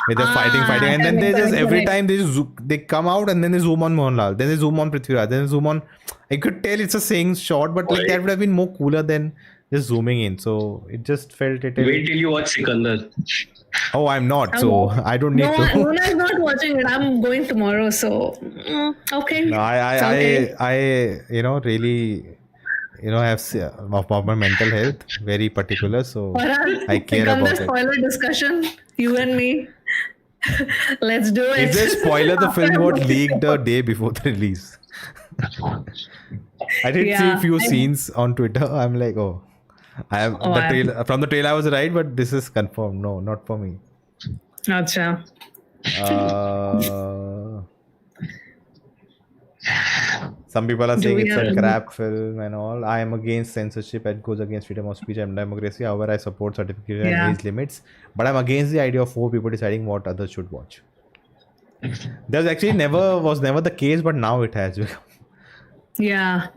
S2: With the fighting, and then they just every time they come out and then they zoom on Mohanlal, then they zoom on Prithviraj, then they zoom on. I could tell it's a saying shot, but like that would have been more cooler than just zooming in. So it just felt it.
S3: Wait till you watch Sikandar.
S2: Oh, I'm not, so I don't need to.
S1: Nona is not watching it. I'm going tomorrow, so okay.
S2: No, I really. I have of my mental health very particular, so I care about it.
S1: Spoiler discussion, you and me. Let's do it.
S2: Is there spoiler? The film got leaked the day before the release. I did see a few scenes on Twitter. I'm like, oh, from the trailer I was right, but this is confirmed. No, not for me.
S1: Acha.
S2: Some people are saying it's a crap film and all. I am against censorship. It goes against freedom of speech and democracy. However, I support certification and age limits. But I'm against the idea of 4 people deciding what others should watch. There was actually never the case, but now it has become.
S1: Yeah.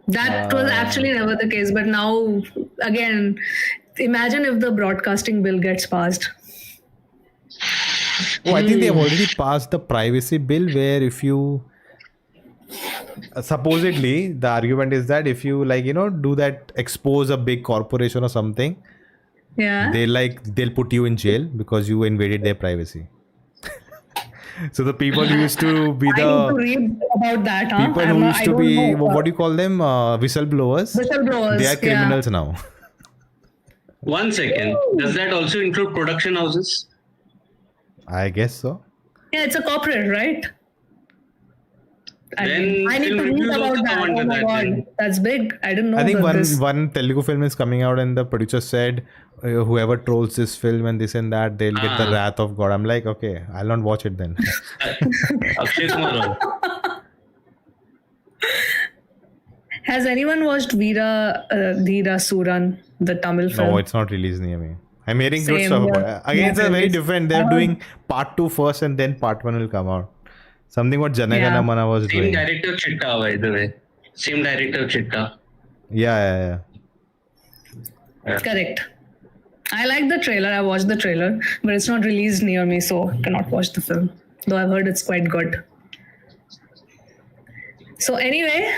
S1: That was actually never the case. But now, again, imagine if the broadcasting bill gets passed.
S2: Oh, I think they have already passed the privacy bill where if you... supposedly the argument is that if you do that, expose a big corporation or something, they'll put you in jail because you invaded their privacy. So the people who used to be
S1: I need to read about that,
S2: people who used to be what do you call them, whistleblowers, they are criminals now.
S3: 1 second, does that also include production houses?
S2: I guess so.
S1: Yeah, it's a corporate, right? I need to read about that. Oh my god, that's big. I didn't know.
S2: I think one Telugu film is coming out and the producer said whoever trolls this film and this and that, they'll get the wrath of God. I'm like, okay, I'll not watch it then.
S1: Has anyone watched Veera Dhira Suran, the Tamil film?
S2: No, it's not released near me. I'm hearing good stuff about it. Again, it's very different. They're doing part 2 first and then part 1 will come out. Something what Janagana Mana was doing.
S3: Same director Chitta, by the way. Same director Chitta.
S2: Yeah.
S1: Correct. I like the trailer. I watched the trailer, but it's not released near me, so I cannot watch the film. Though I've heard it's quite good. So anyway,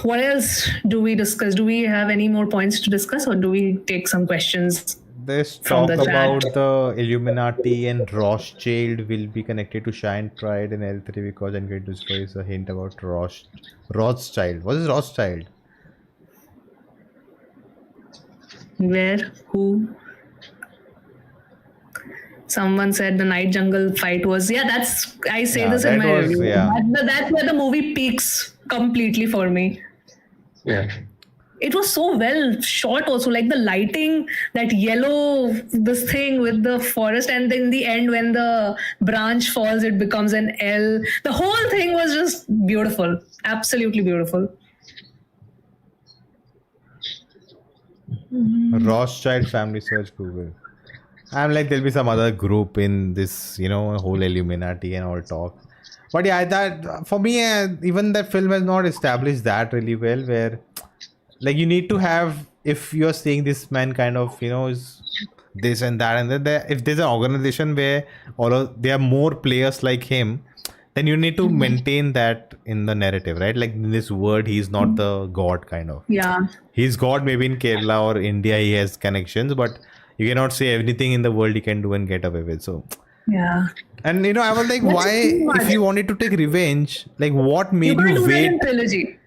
S1: what else do we discuss? Do we have any more points to discuss, or do we take some questions?
S2: There's
S1: from
S2: talk
S1: the
S2: about
S1: chat.
S2: the Illuminati and Rothschild will be connected to Shine Pride in L3 because I'm going to discover is a hint about Rothschild. What is Rothschild?
S1: Where? Who? Someone said the night jungle fight was, yeah, that's, I say
S2: Yeah,
S1: this in
S2: that
S1: my
S2: was,
S1: review.
S2: yeah.
S1: That's where the movie peaks completely for me.
S3: Yeah.
S1: It was so well shot also, like the lighting, that yellow, this thing with the forest, and then in the end when the branch falls, it becomes an L. The whole thing was just beautiful. Absolutely beautiful.
S2: Rothschild family search Google. I'm like, there'll be some other group in this, whole Illuminati and all talk. But yeah, that for me, even that film has not established that really well. Where, like, you need to have, if you're seeing this man kind of, is this and that, and then if there's an organization where there are more players like him, then you need to maintain that in the narrative, right? Like in this word, he's not the god kind of.
S1: Yeah.
S2: He's God maybe in Kerala or India, he has connections, but you cannot say everything in the world he can do and get away with. So,
S1: Yeah.
S2: and I was like,
S1: That's
S2: why,
S1: too much.
S2: if you wanted to take revenge, like what
S1: You
S2: made
S1: can't
S2: you
S1: do that in
S2: wait?
S1: trilogy.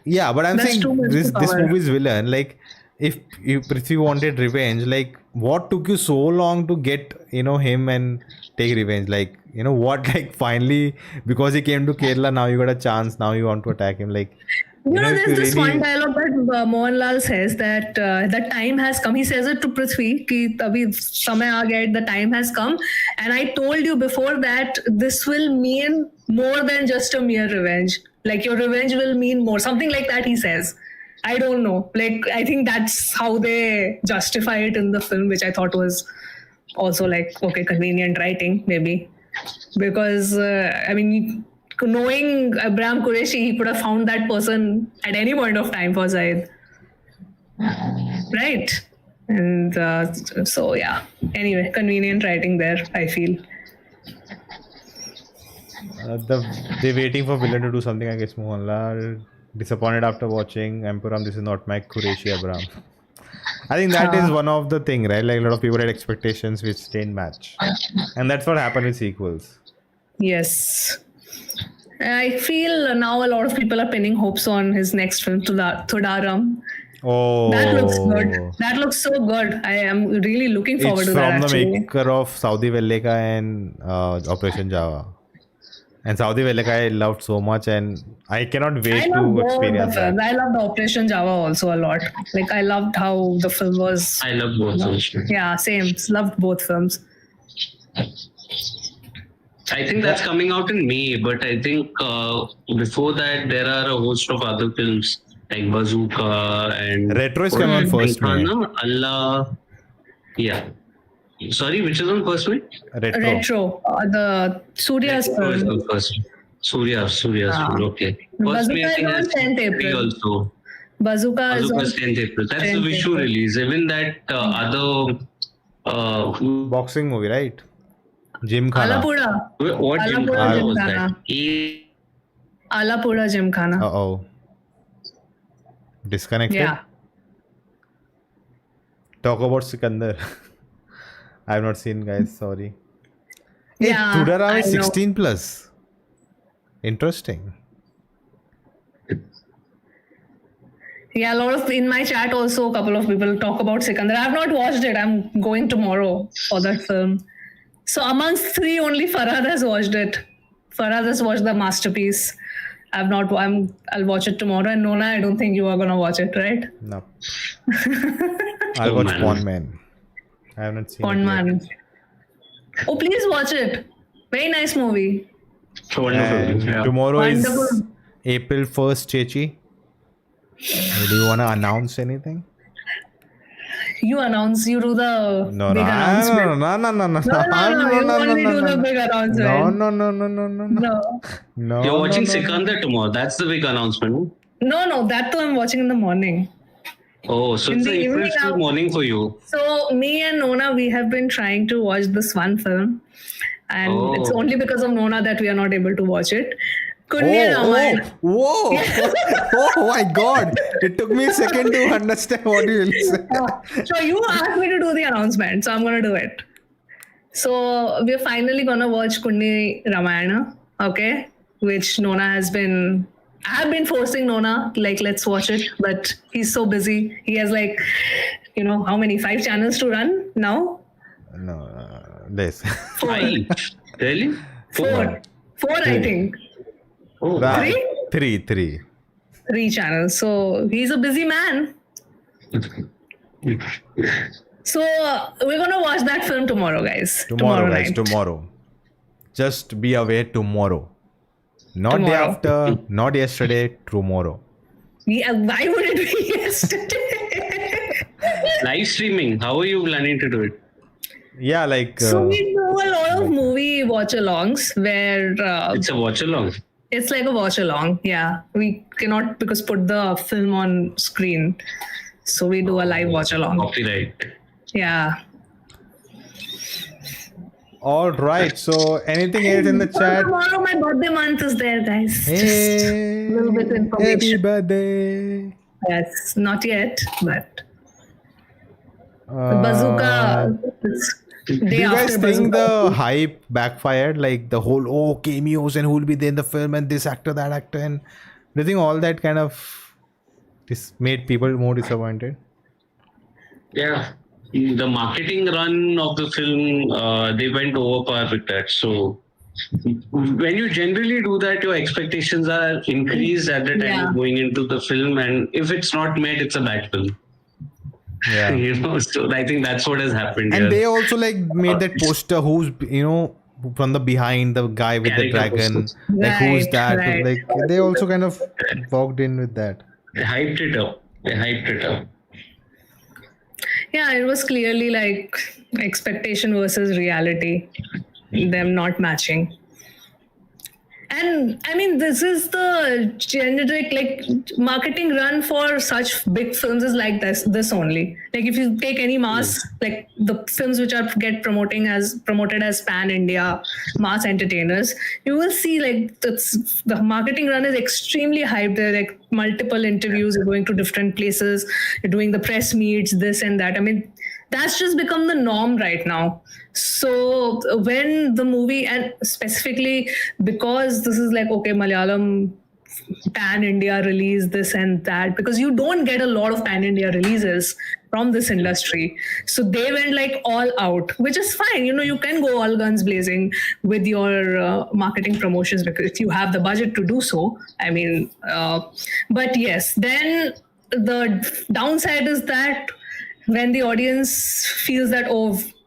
S2: Yeah, but I'm
S1: That's too
S2: saying
S1: much
S2: this
S1: to
S2: this
S1: cover.
S2: movie's villain, like if Prithvi wanted revenge, like what took you so long to get him and take revenge? Like what, like finally because he came to Kerala, now you got a chance, now you want to attack him, like if
S1: There's
S2: you
S1: this one
S2: really,
S1: dialogue that Mohanlal says that the time has come. He says it to Prithvi, कि अभी समय आ गया, the time has come. And I told you before that this will mean more than just a mere revenge. Like your revenge will mean more. Something like that he says. I don't know. Like I think that's how they justify it in the film, which I thought was also like, okay, convenient writing maybe. Because knowing Abraham Qureshi, he could have found that person at any point of time for Zaid, right? And so yeah. Anyway, convenient writing there, I feel.
S2: they're waiting for villain to do something. I guess Mohanlal disappointed after watching Empuraan. This is not my Qureshi Abraham. I think that is one of the thing, right? Like a lot of people had expectations which didn't match, and that's what happened with sequels.
S1: Yes. I feel now a lot of people are pinning hopes on his next film, Thudaram.
S2: Oh,
S1: That looks good. That looks so good. I am really looking forward
S2: it's
S1: to that
S2: from the
S1: actually.
S2: maker of Saudi Veleka and Operation Java. And Saudi Veleka I loved so much, and I cannot
S1: I
S2: wait
S1: love
S2: to
S1: both the
S2: experience that.
S1: films. I loved Operation Java also a lot. Like I loved how the film was.
S3: I love both films.
S1: Yeah, same. Loved both films.
S3: I think that's coming out in May, but I think before that there are a host of other films like Bazooka and
S2: Retro is coming on first May.
S3: Allah. Yeah. Sorry, which is on first May?
S1: Retro. The Surya's
S3: Retro is
S1: film.
S3: on first. Surya's film. Okay. First May
S1: Bazooka
S3: I think
S1: is on
S3: has
S1: 10th April.
S3: also.
S1: Bazooka is on
S3: Bazooka is 10th April. That's
S1: 10th
S3: the Vishu
S1: April.
S3: release. Even that other.
S2: Boxing movie, right? Gymkhana.
S1: Alapura.
S3: What
S1: Alapura
S3: Gymkhana was
S1: Gymkhana.
S3: that?
S1: Alapura Gymkhana.
S2: Uh-oh. Disconnected?
S1: Yeah.
S2: Talk about Sikandar. I have not seen, guys. Sorry. Hey,
S1: Yeah,
S2: Thudaram
S1: I
S2: is
S1: know.
S2: 16 plus. Interesting.
S1: Yeah, a lot of in my chat also a couple of people talk about Sikandar. I have not watched it. I'm going tomorrow for that film. So amongst three, only Farhad has watched it. Farhad has watched the masterpiece. I've not. I'll watch it tomorrow. And Nona, I don't think you are gonna watch it, right?
S2: No. I'll watch Pawn Man. I have not seen
S1: Pond
S2: it yet.
S1: Man. Oh, please watch it. Very nice movie.
S3: Wonderful.
S2: And
S3: Yeah.
S2: tomorrow
S1: Wonderful.
S2: is April 1st, Chechi. Do you want to announce anything?
S1: You announce. You do the
S2: No,
S1: big
S2: no,
S1: announcement.
S2: no.
S1: No. You only do the big announcement.
S2: No. No.
S3: You're watching
S2: no.
S3: Sikandar tomorrow. That's the big announcement.
S1: No. That too I'm watching in the morning.
S3: Oh, so
S1: In
S3: it's
S1: the
S3: the April
S1: evening
S3: Fool
S1: now.
S3: morning for you.
S1: So me and Nona, we have been trying to watch this one film, and
S3: Oh.
S1: it's only because of Nona that we are not able to watch it. Kundiya Ramayana.
S2: Whoa! Oh my God! It took me a second to understand what you will say.
S1: So you asked me to do the announcement, so I'm gonna do it. So we're finally gonna watch Kundi Ramayana, okay? Which Nona has been. I have been forcing Nona, like, let's watch it, but he's so busy. He has like, how many? 5 channels to run now?
S2: No, this.
S1: 4.
S3: Five? Really?
S1: 4. 4, I think.
S3: Oh,
S2: Right.
S1: Three?
S2: Three.
S1: 3 channels. So he's a busy man. So we're gonna watch that film tomorrow, guys.
S2: Tomorrow, guys.
S1: night.
S2: Tomorrow. Just be aware tomorrow. Not day
S1: Tomorrow.
S2: after, not yesterday, tomorrow.
S1: Yeah, why would it be yesterday?
S3: live streaming. How are you planning to do it?
S2: Yeah, like.
S1: So we do a lot of movie watch-alongs where
S3: It's a watch along.
S1: it's like a watch-along. Yeah, we cannot because put the film on screen, so we do a live watch-along.
S3: Copyright.
S1: Yeah.
S2: All right. So, anything else in the chat?
S1: Tomorrow my birthday month is there, guys. Just
S2: Hey,
S1: a little bit
S2: happy
S1: information.
S2: birthday.
S1: Yes, not yet, but
S2: Uh,
S1: Bazooka. It's
S2: Do
S1: day
S2: you guys
S1: after
S2: think
S1: Bazooka.
S2: the hype backfired? Like the whole cameos and who will be there in the film and this actor, that actor, and do you think all that kind of made people more disappointed?
S3: Yeah. The marketing run of the film, they went overpower with that. So when you generally do that, your expectations are increased at the time
S1: Yeah.
S3: of going into the film, and if it's not met, it's a bad film.
S2: Yeah.
S3: So I think that's what has happened.
S2: And
S3: here.
S2: they also like made that poster who's from the behind, the guy with the
S3: Character
S2: dragon,
S3: posters.
S2: like who's
S1: Right,
S2: that?
S1: right.
S2: Like they also kind of walked in with that.
S3: They hyped it up.
S1: Yeah, it was clearly like expectation versus reality, them not matching. And I mean, this is the generic like marketing run for such big films is like this only. Like if you take any mass, like the films which are promoted as pan India mass entertainers, you will see like the marketing run is extremely hyped. There are like multiple interviews, you're going to different places, you're doing the press meets, this and that. I mean, that's just become the norm right now. So when the movie, and specifically because this is like, okay, Malayalam pan India release, this and that, because you don't get a lot of pan India releases from this industry. So they went like all out, which is fine. You can go all guns blazing with your marketing promotions because if you have the budget to do so. I mean, but yes, then the downside is that when the audience feels that,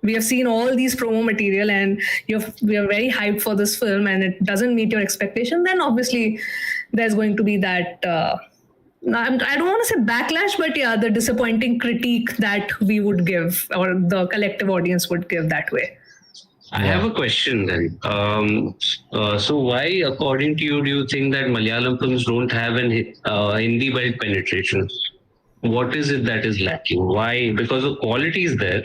S1: we have seen all these promo material and we are very hyped for this film and it doesn't meet your expectation, then obviously there's going to be that, I don't want to say backlash, but yeah, the disappointing critique that we would give or the collective audience would give that way.
S3: I have a question then. So why, according to you, do you think that Malayalam films don't have an Hindi belt penetration? What is it that is lacking? Why? Because the quality is there.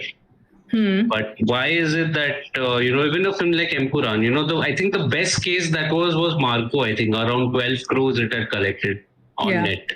S3: But why is it that, even a film like Empuraan, I think the best case that was Marco, I think around 12 crores it had collected on net.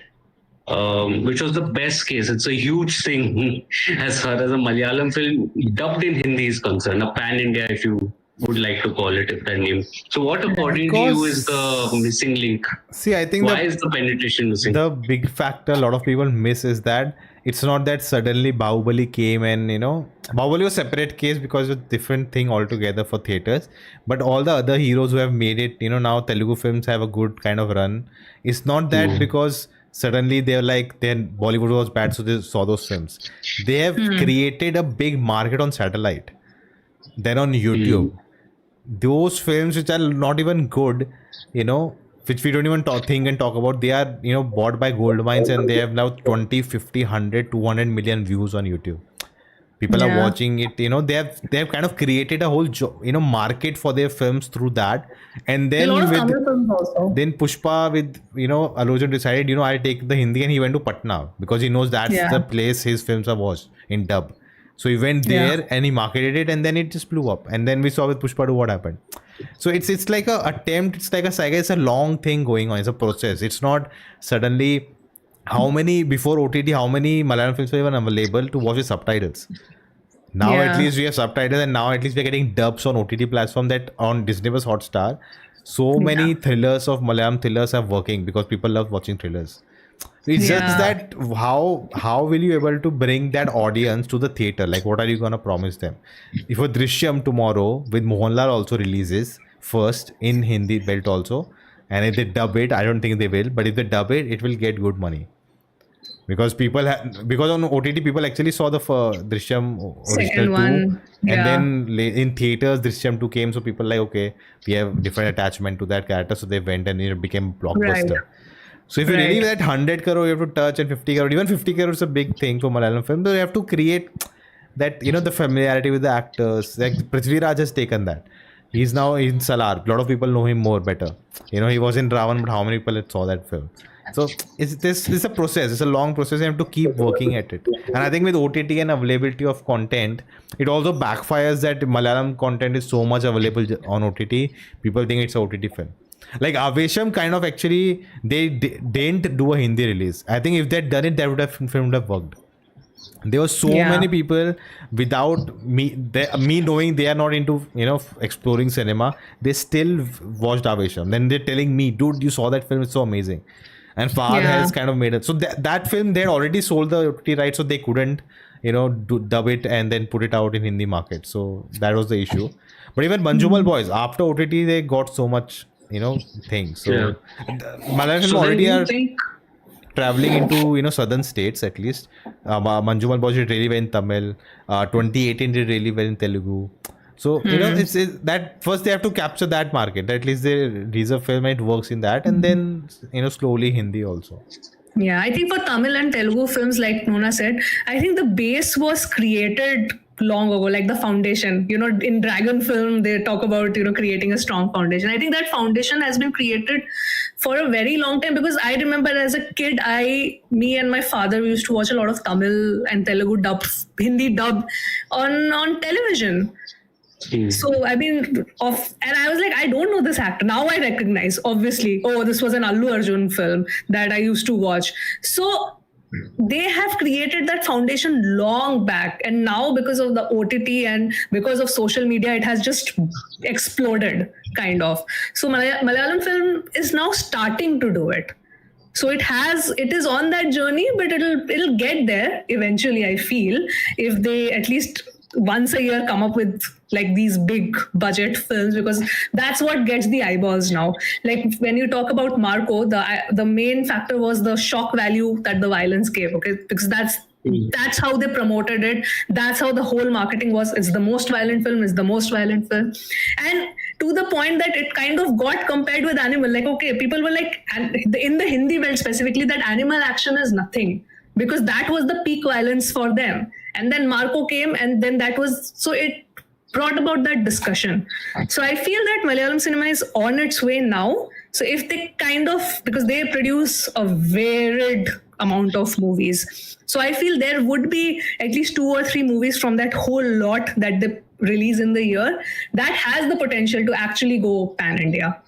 S3: Which was the best case. It's a huge thing as far as a Malayalam film dubbed in Hindi is concerned, a pan-India if you would like to call it, if that name. So what according to you is the missing link?
S2: See, I think
S3: Why is the penetration missing?
S2: the big factor a lot of people miss is that it's not that suddenly Bahubali came and Bahubali was a separate case because it's a different thing altogether for theaters, but all the other heroes who have made it, now Telugu films have a good kind of run. It's not that because suddenly they're like, then Bollywood was bad so they saw those films. They have created a big market on satellite, then on YouTube. Those films which are not even good, which we don't even think and talk about, they are bought by gold mines and they have now 20, 50, 100, 200 million views on YouTube. People are watching it. They have kind of created a whole market for their films through that. And then then Pushpa with Allu Arjun decided I'll take the Hindi, and he went to Patna because he knows that's the place his films are watched in dub. So he went there and he marketed it, and then it just blew up. And then we saw with Pushpa 2 what happened. So it's like a attempt. It's like a cycle. It's a long thing going on. It's a process. It's not suddenly. How many before OTT? How many Malayalam films were even available to watch with subtitles? Now at
S1: Yeah.
S2: least we have subtitles, and now at least we're getting dubs on OTT platform, that on Disney Plus Hotstar. So many thrillers of Malayalam thrillers are working because people love watching thrillers. It's just
S1: Yeah.
S2: that how will you able to bring that audience to the theater? Like, what are you gonna promise them? If a Drishyam tomorrow with Mohanlal also releases first in Hindi belt also, and if they dub it, I don't think they will, but if they dub it, it will get good money. Because because on OTT people actually saw the Drishyam original
S1: Second
S2: 2,
S1: one.
S2: and
S1: Yeah.
S2: then in theaters Drishyam 2 came, so people like, okay, we have different attachment to that character, so they went and it became blockbuster.
S1: Right.
S2: So if you really
S1: Right.
S2: that 100 crore you have to touch, and 50 crore, even 50 crore is a big thing for Malayalam film, so you have to create that, the familiarity with the actors. Like Prithvi Raj has taken that. He's now in Salar. A lot of people know him more better. He was in Ravan, but how many people saw that film? So it's a process. It's a long process. You have to keep working at it. And I think with OTT and availability of content, it also backfires that Malayalam content is so much available on OTT. People think it's a OTT film. Like Avesham kind of actually, they didn't do a Hindi release. I think if they'd done it, that film would have worked. There were so
S1: Yeah.
S2: many people without me knowing they are not into exploring cinema. They still watched Avesham. Then they're telling me, dude, you saw that film, it's so amazing. And Fahad
S1: Yeah.
S2: has kind of made it. So that film, they had already sold the OTT rights, so they couldn't dub it and then put it out in Hindi market. So that was the issue. But even Manjumal Boys, after OTT, they got so much things. So
S3: Yeah.
S2: Malayalam film
S3: So then
S2: already
S3: you
S2: are
S3: think
S2: traveling into southern states at least. Manjumal Boys did really well in Tamil. 2018 did really well in Telugu. So it's that first they have to capture that market. At least they release a film and it works in that, and then slowly Hindi also.
S1: Yeah, I think for Tamil and Telugu films, like Nona said, I think the base was created long ago, like the foundation. In Dragon film, they talk about, creating a strong foundation. I think that foundation has been created for a very long time, because I remember as a kid, me and my father, we used to watch a lot of Tamil and Telugu Hindi dub on television. So I mean, and I was like, I don't know this actor. Now I recognize, obviously. Oh, this was an Allu Arjun film that I used to watch. So they have created that foundation long back, and now because of the OTT and because of social media, it has just exploded, kind of. So Malayalam film is now starting to do it. So it is on that journey, but it'll get there eventually, I feel, if they at least once a year come up with like these big budget films, because that's what gets the eyeballs now. Like when you talk about Marco, the main factor was the shock value that the violence gave, okay? Because that's how they promoted it. That's how the whole marketing was. It's the most violent film. And to the point that it kind of got compared with Animal. Like, okay, people were like, and in the Hindi belt specifically, that Animal action is nothing, because that was the peak violence for them. And then Marco came, and then so it brought about that discussion. So I feel that Malayalam cinema is on its way now. So if they because they produce a varied amount of movies. So I feel there would be at least 2 or 3 movies from that whole lot that they release in the year that has the potential to actually go pan-India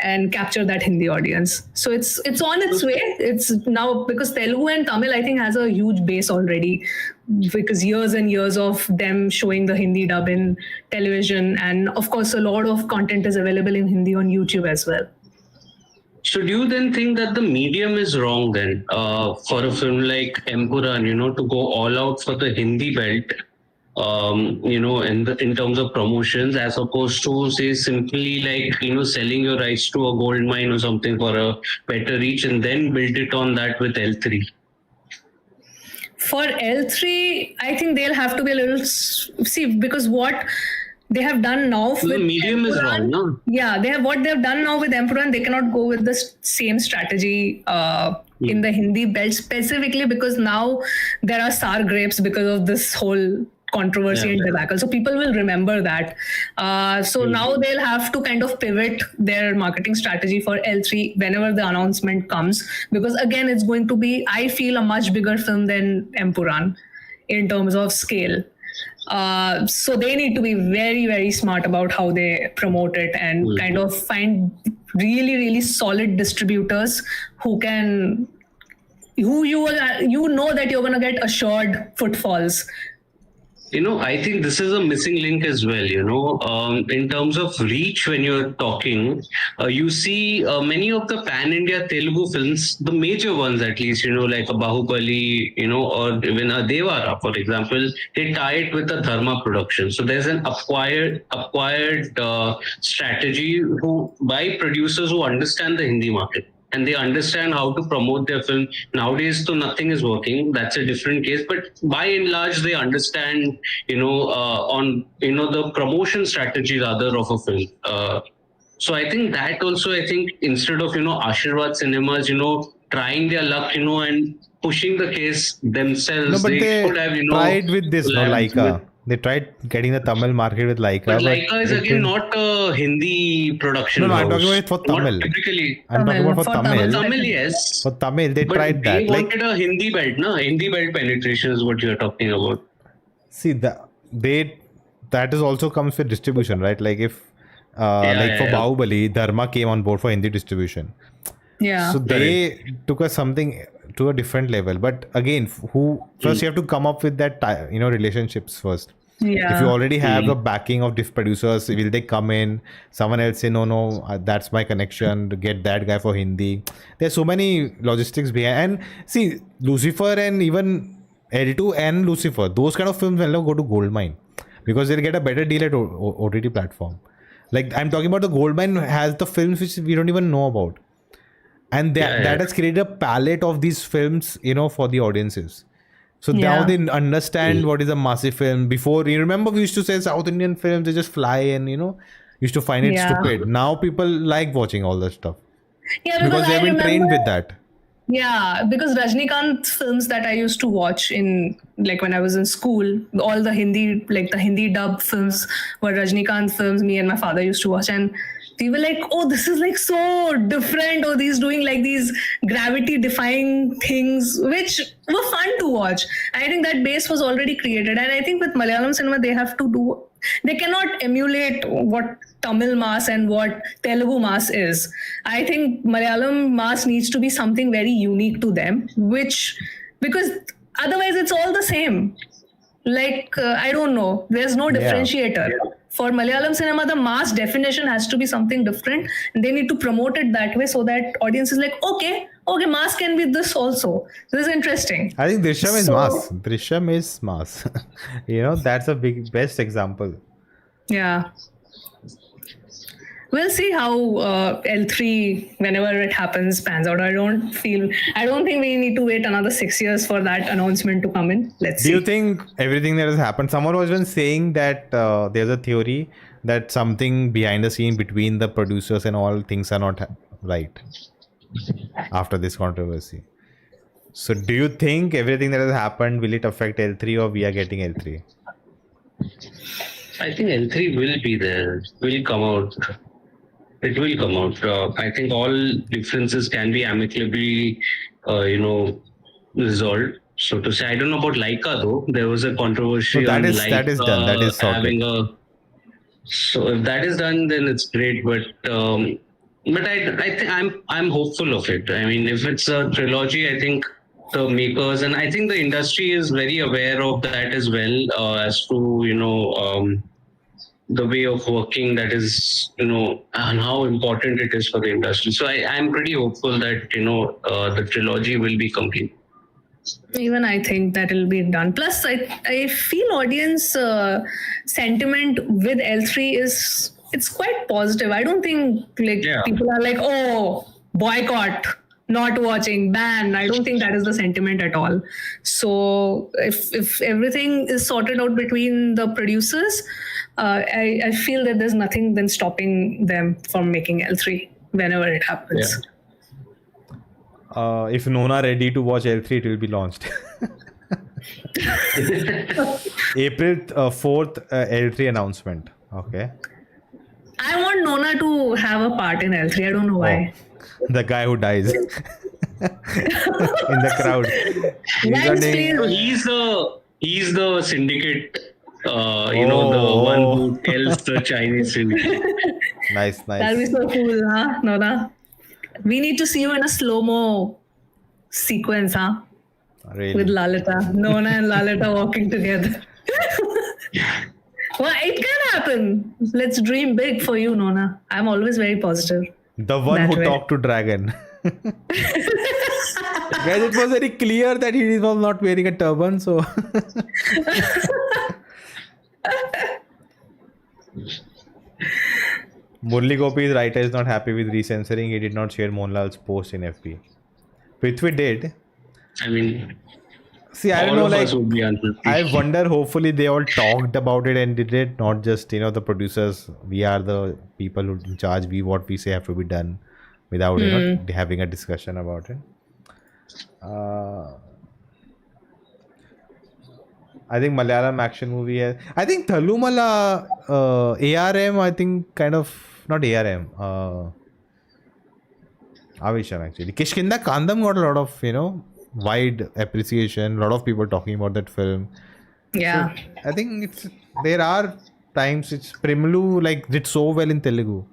S1: and capture that Hindi audience. So it's on its way. It's now, because Telugu and Tamil, I think, has a huge base already, because years and years of them showing the Hindi dub in television, and of course a lot of content is available in Hindi on YouTube as well.
S3: So do you then think that the medium is wrong then for a film like Empuraan, to go all out for the Hindi belt, in terms of promotions, as opposed to say simply like, selling your rights to a gold mine or something for a better reach, and then build it on that with L3?
S1: For L3, I think they'll have to be a little, because what they have done now
S3: So the
S1: with
S3: medium is wrong, no?
S1: Yeah, what they've done now with Empuraan, they cannot go with the same strategy in the Hindi belt specifically, because now there are sour grapes because of this whole controversy and debacle. So people will remember that. So now they'll have to kind of pivot their marketing strategy for L3 whenever the announcement comes, because again, it's going to be, I feel, a much bigger film than Empuraan in terms of scale. So they need to be very, very smart about how they promote it and kind of find really, really solid distributors who you know that you're going to get assured footfalls.
S3: I think this is a missing link as well, in terms of reach. When you're talking, you see many of the pan-India Telugu films, the major ones at least, like a Bahubali, or even a Devara, for example, they tie it with a Dharma production. So there's an acquired strategy by producers who understand the Hindi market. And they understand how to promote their film. Nowadays, so nothing is working. That's a different case. But by and large, they understand, the promotion strategy rather of a film. So I think that also, instead of, Ashirwad cinemas, trying their luck, and pushing the case themselves,
S2: No, but they
S3: should have,
S2: tried with this, no,
S3: collabed
S2: Laika.
S3: with-
S2: They tried getting the Tamil market with Laika.
S3: But Laika is
S2: it
S3: again
S2: didn't-
S3: not a Hindi production.
S2: No, I'm
S3: house.
S2: talking about it for
S3: Not
S2: Tamil.
S3: typically.
S2: I'm talking about for
S1: For
S2: Tamil.
S3: Tamil, yes.
S2: For Tamil, they
S3: But
S2: tried
S3: they
S2: that. Like,
S3: wanted a Hindi belt, no? Hindi belt penetration is what you're talking about.
S2: see, that is also comes with distribution, right? Like if, for Bahubali, Dharma came on board for Hindi distribution.
S1: Yeah.
S2: So they took us something to a different level. But again, first you have to come up with that, relationships first.
S1: Yeah.
S2: If you already have the backing of diff producers, will they come in? Someone else say, no, that's my connection to get that guy for Hindi. There's so many logistics behind. And see, Lucifer and even L2 and Lucifer, those kind of films will go to Goldmine because they'll get a better deal at OTT platform. Like I'm talking about the Goldmine has the films which we don't even know about. And that has created a palette of these films, for the audiences. So now they understand what is a massive film. Before, you remember we used to say South Indian films, they just fly and, used to find it stupid. Now people like watching all that stuff.
S1: Yeah,
S2: Because they've been trained with that.
S1: Yeah, because Rajnikant films that I used to watch when I was in school, all the Hindi dub films were Rajnikant films me and my father used to watch. And we were like, oh, this is like so different. Oh, he's doing like these gravity defying things, which were fun to watch. I think that base was already created. And I think with Malayalam cinema, they cannot emulate what Tamil mass and what Telugu mass is. I think Malayalam mass needs to be something very unique to them, because otherwise it's all the same. I don't know. There's no differentiator. For Malayalam cinema, the mass definition has to be something different. And they need to promote it that way so that audience is like, okay, mass can be this also. This is interesting.
S2: I think Drishyam is mass. Drishyam is mass. That's a best example.
S1: Yeah. We'll see how L3, whenever it happens, pans out. I don't think we need to wait another 6 years for that announcement to come in. Let's see.
S2: Do you think everything that has happened, someone was even saying that there's a theory that something behind the scene between the producers and all things are not right after this controversy. So do you think everything that has happened, will it affect L3 or we are getting L3?
S3: I think L3 will be there. Will come out. It will come out. I think all differences can be amicably, resolved. So to say, I don't know about Laika though. There was a controversy.
S2: So that
S3: on
S2: is
S3: Laika
S2: done. That is sorted.
S3: So if that is done, then it's great. But I think I'm hopeful of it. I mean, if it's a trilogy, I think the makers and I think the industry is very aware of that as well, as to the way of working that is, and how important it is for the industry. So I'm pretty hopeful that, the trilogy will be complete.
S1: Even I think that will be done. Plus, I feel audience sentiment with L3 it's quite positive. I don't think people are like, oh, boycott, not watching, ban. I don't think that is the sentiment at all. So if everything is sorted out between the producers, I feel that there's nothing then stopping them from making L3 whenever it happens.
S2: Yeah. If Nona ready to watch L3, it will be launched. April 4th, L3 announcement. Okay.
S1: I want Nona to have a part in L3. I don't know why.
S2: Oh, the guy who dies in the crowd.
S1: Thanks, please.
S3: So he's the syndicate The one who tells the Chinese review.
S2: Nice.
S1: That'll be so cool, huh, Nona? We need to see you in a slow-mo sequence, huh?
S2: Really.
S1: With Lalita. Nona and Lalita walking together. Well, it can happen. Let's dream big for you, Nona. I'm always very positive.
S2: The one
S1: That
S2: who
S1: way.
S2: talked to Dragon. Guys, it was very clear that he was not wearing a turban, so. Murli Gopi's writer is not happy with recensoring. He did not share Mohanlal's post in FB. Prithvi did.
S3: I mean,
S2: See, I don't
S3: all
S2: know,
S3: of
S2: like,
S3: us would be unhappy.
S2: I wonder, hopefully they all talked about it and did it, not just, the producers. We are the people who in charge. What we say have to be done without, having a discussion about it. I think Malayalam action movie has. I think Thalumala, ARM, I think kind of, not ARM, Avisham actually. Kishkinda Kandam got a lot of, wide appreciation. A lot of people talking about that film.
S1: Yeah.
S2: So, I think there are times Primlu like did so well in Telugu.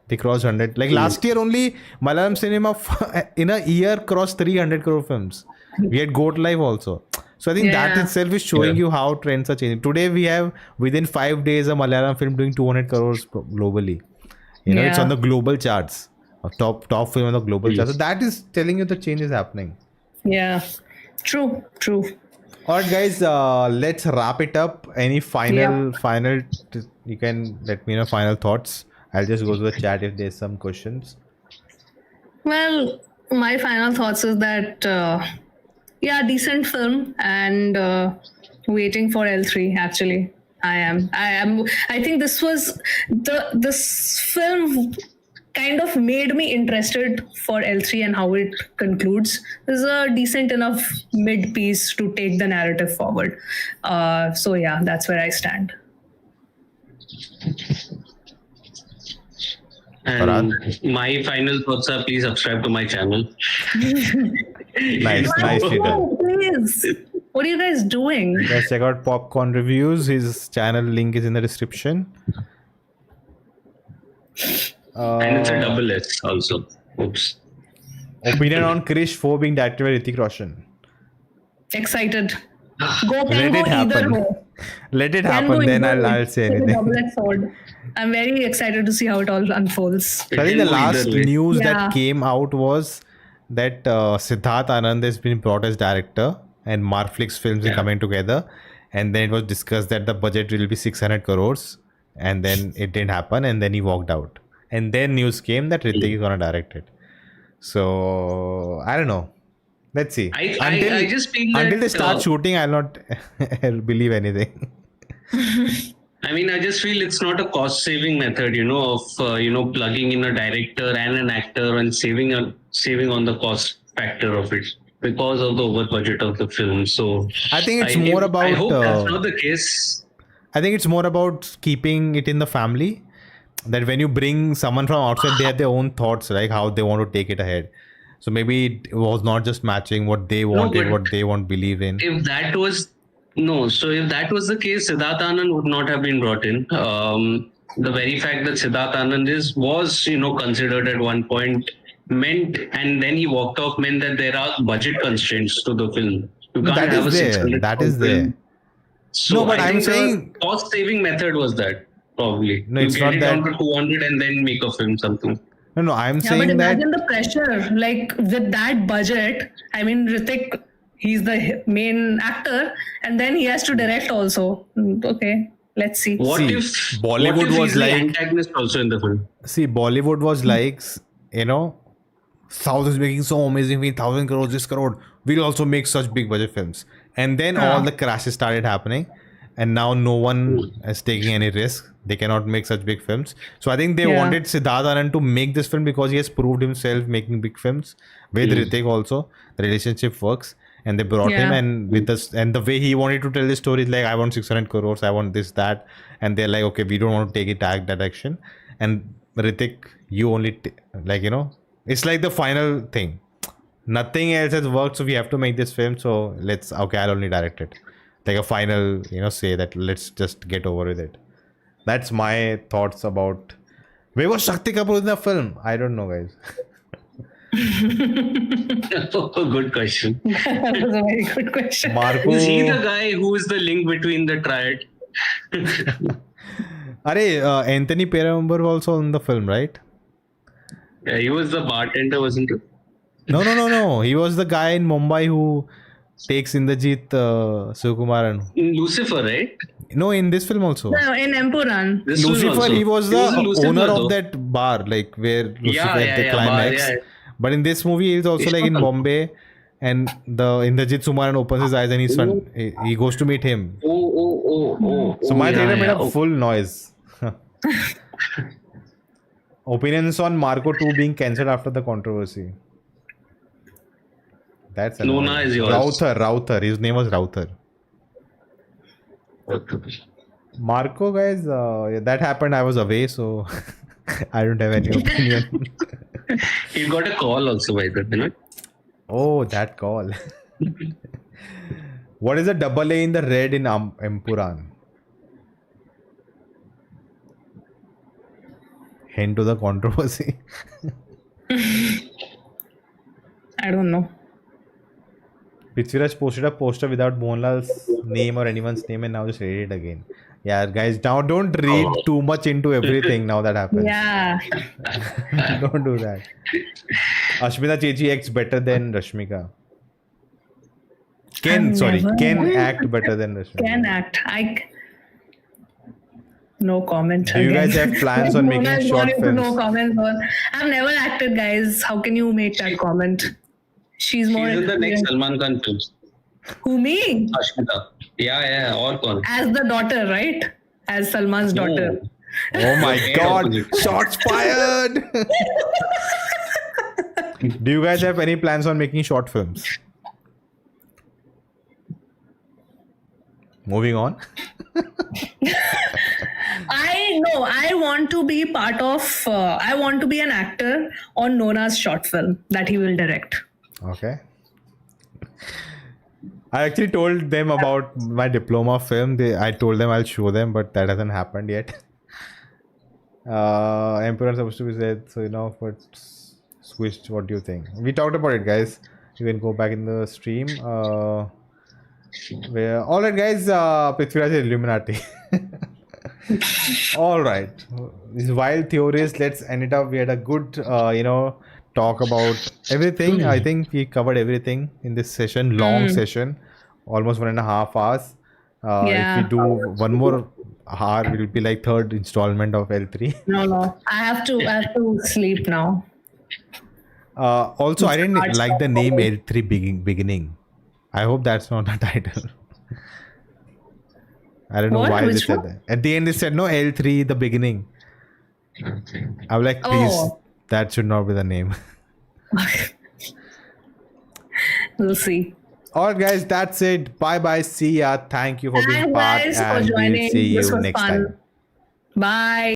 S2: They crossed 100. Like last year only, Malayalam cinema in a year crossed 300 crore films. We had Goat Live also. So I think that itself is showing you how trends are changing. Today we have within 5 days a Malayalam film doing 200 crores globally. It's on the global charts. Top film on the global charts. So that is telling you the change is happening.
S1: Yeah. True.
S2: Alright guys, let's wrap it up. Any final you can let me know final thoughts. I'll just go to the chat if there's some questions.
S1: Well, my final thoughts is that decent film and waiting for L3 actually. I think this was this film kind of made me interested for L3 and how it concludes. This is a decent enough mid piece to take the narrative forward. So yeah, that's where I stand.
S3: And my final thoughts are please subscribe to my channel.
S2: Nice, Peter.
S1: Please. What are you guys doing?
S2: Guys, check out Popcorn Reviews. His channel link is in the description.
S3: And it's a double S also. Oops.
S2: Opinion on Krish 4 being directed by Hrithik Roshan.
S1: Excited.
S2: Let it happen. Let it happen, then I'll say anything.
S1: Double-edged sword. I'm very excited to see how it all unfolds.
S2: So I think the last news that came out was that Siddharth Anand has been brought as director and Marflix films are coming together, and then it was discussed that the budget will be 600 crores and then it didn't happen and then he walked out, and then news came that Hrithik is gonna direct it. So I don't know, let's see.
S3: I just feel
S2: until
S3: that,
S2: they start shooting, I'll not believe anything.
S3: I mean, I just feel it's not a cost-saving method, of plugging in a director and an actor and saving on the cost factor of it because of the over budget of the film. So
S2: I think it's more about.
S3: I hope that's not the case.
S2: I think it's more about keeping it in the family. That when you bring someone from outside, they have their own thoughts, like how they want to take it ahead. So maybe it was not just matching what they wanted, what they want believe in.
S3: If that was the case, Siddharth Anand would not have been brought in. The very fact that Siddharth Anand was considered at one point meant, and then he walked off, meant that there are budget constraints to the film. You can't
S2: that
S3: have
S2: is
S3: a
S2: there.
S3: 600
S2: That is there.
S3: film. So
S2: No, but
S3: I
S2: I'm
S3: think
S2: saying
S3: the cost-saving method was that probably.
S2: No,
S3: you
S2: it's
S3: get
S2: not
S3: it
S2: that.
S3: down to 200 and then make a film something.
S2: No, I'm
S1: Yeah,
S2: saying
S1: but
S2: that.
S1: imagine the pressure. Like with that budget, I mean, Hrithik, he's the main actor, and then he has to direct also. Okay, let's see.
S3: What
S2: See,
S3: if
S2: Bollywood was
S3: he's the
S2: like-
S3: antagonist also in the film?
S2: See, Bollywood was like, South is making so amazing, 1,000 crores, this crore. We'll also make such big budget films. And then all the crashes started happening. And now no one is taking any risk. They cannot make such big films. So I think they wanted Siddharth Anand to make this film because he has proved himself making big films. With Hrithik also, the relationship works. And they brought him, and with this, and the way he wanted to tell the story is like, I want 600 crores, I want this, that. And they're like, okay, we don't want to take it that direction. And Hrithik, you only, it's like the final thing. Nothing else has worked, so we have to make this film. So I'll only direct it. like a final, say that let's just get over with it. That's my thoughts about. Where was Shakti Kapoor in the film? I don't know, guys.
S3: Good question.
S1: That was a very good question.
S2: Marco.
S3: Is he the guy who is the link between the triad?
S2: Anthony Perumber was also in the film, right?
S3: Yeah, he was the bartender, wasn't he?
S2: No. He was the guy in Mumbai who takes Indrajit Sukumaran.
S3: In Lucifer, right?
S2: No, in this film also.
S1: No, in Empuraan.
S3: This film
S2: Lucifer,
S3: also.
S2: he was
S3: He
S2: the
S3: in Lucifer,
S2: owner
S3: though.
S2: of that bar, like where Lucifer at the
S3: bar,
S2: climax.
S3: yeah.
S2: But in this movie, he's also like in Bombay, and the Indrajit Sukumaran opens his eyes and he goes to meet him.
S3: Oh.
S2: So my theater made a
S3: yeah.
S2: full noise. Opinions on Marco 2 being cancelled after the controversy. That's
S3: Nona is yours.
S2: Router. His name was Router. Marco, guys, that happened. I was away, so I don't have any opinion.
S3: He got a call also by the way.
S2: Oh, that call. What is the double A in the red in Empuraan? Hint to the controversy.
S1: I don't know.
S2: Prithviraj posted a poster without Mohanlal's name or anyone's name and now just read it again. Yeah, guys, now don't read too much into everything now that happens.
S1: Yeah.
S2: Don't do that. Ashmita Chechi acts better than Rashmika. Can act better than Rashmika.
S1: Can act. No comment.
S2: Do you
S1: again.
S2: guys have plans on making
S1: Nona is
S2: short
S1: wanting to
S2: films?
S1: No comments on. I've never acted, guys. How can you make that comment? She's more.
S3: She's in the next
S1: experienced.
S3: Salman Khan film.
S1: Who, me?
S3: Ashmita. Yeah. Or Khan.
S1: As the daughter, right? As Salman's daughter.
S2: Oh my god, shots fired! Do you guys have any plans on making short films? Moving on.
S1: I want to be part of, I want to be an actor on Nona's short film that he will direct.
S2: Okay. I actually told them about my diploma film. I told them I'll show them, but that hasn't happened yet. Empuraan supposed to be said, so but switched. What do you think? We talked about it, guys. You can go back in the stream. All right, guys. Prithviraj is Illuminati. All right. These wild theories. Let's end it up. We had a good, talk about everything. I think we covered everything in this session. Long session, almost 1.5 hours. If we do one more hour, will be like third installment of L3.
S1: No. I have to sleep now.
S2: Also, I didn't like the name L3 beginning. I hope that's not a title. I don't know why they said that. At the end, they said no L3 the beginning. I was like, please, that should not be the name.
S1: We'll see.
S2: Alright, guys, that's it. Bye. See ya. Thank you for being part,
S1: Thanks, guys, for
S2: and we'll
S1: joining.
S2: see
S1: This
S2: you
S1: was
S2: next
S1: fun.
S2: time.
S1: Bye.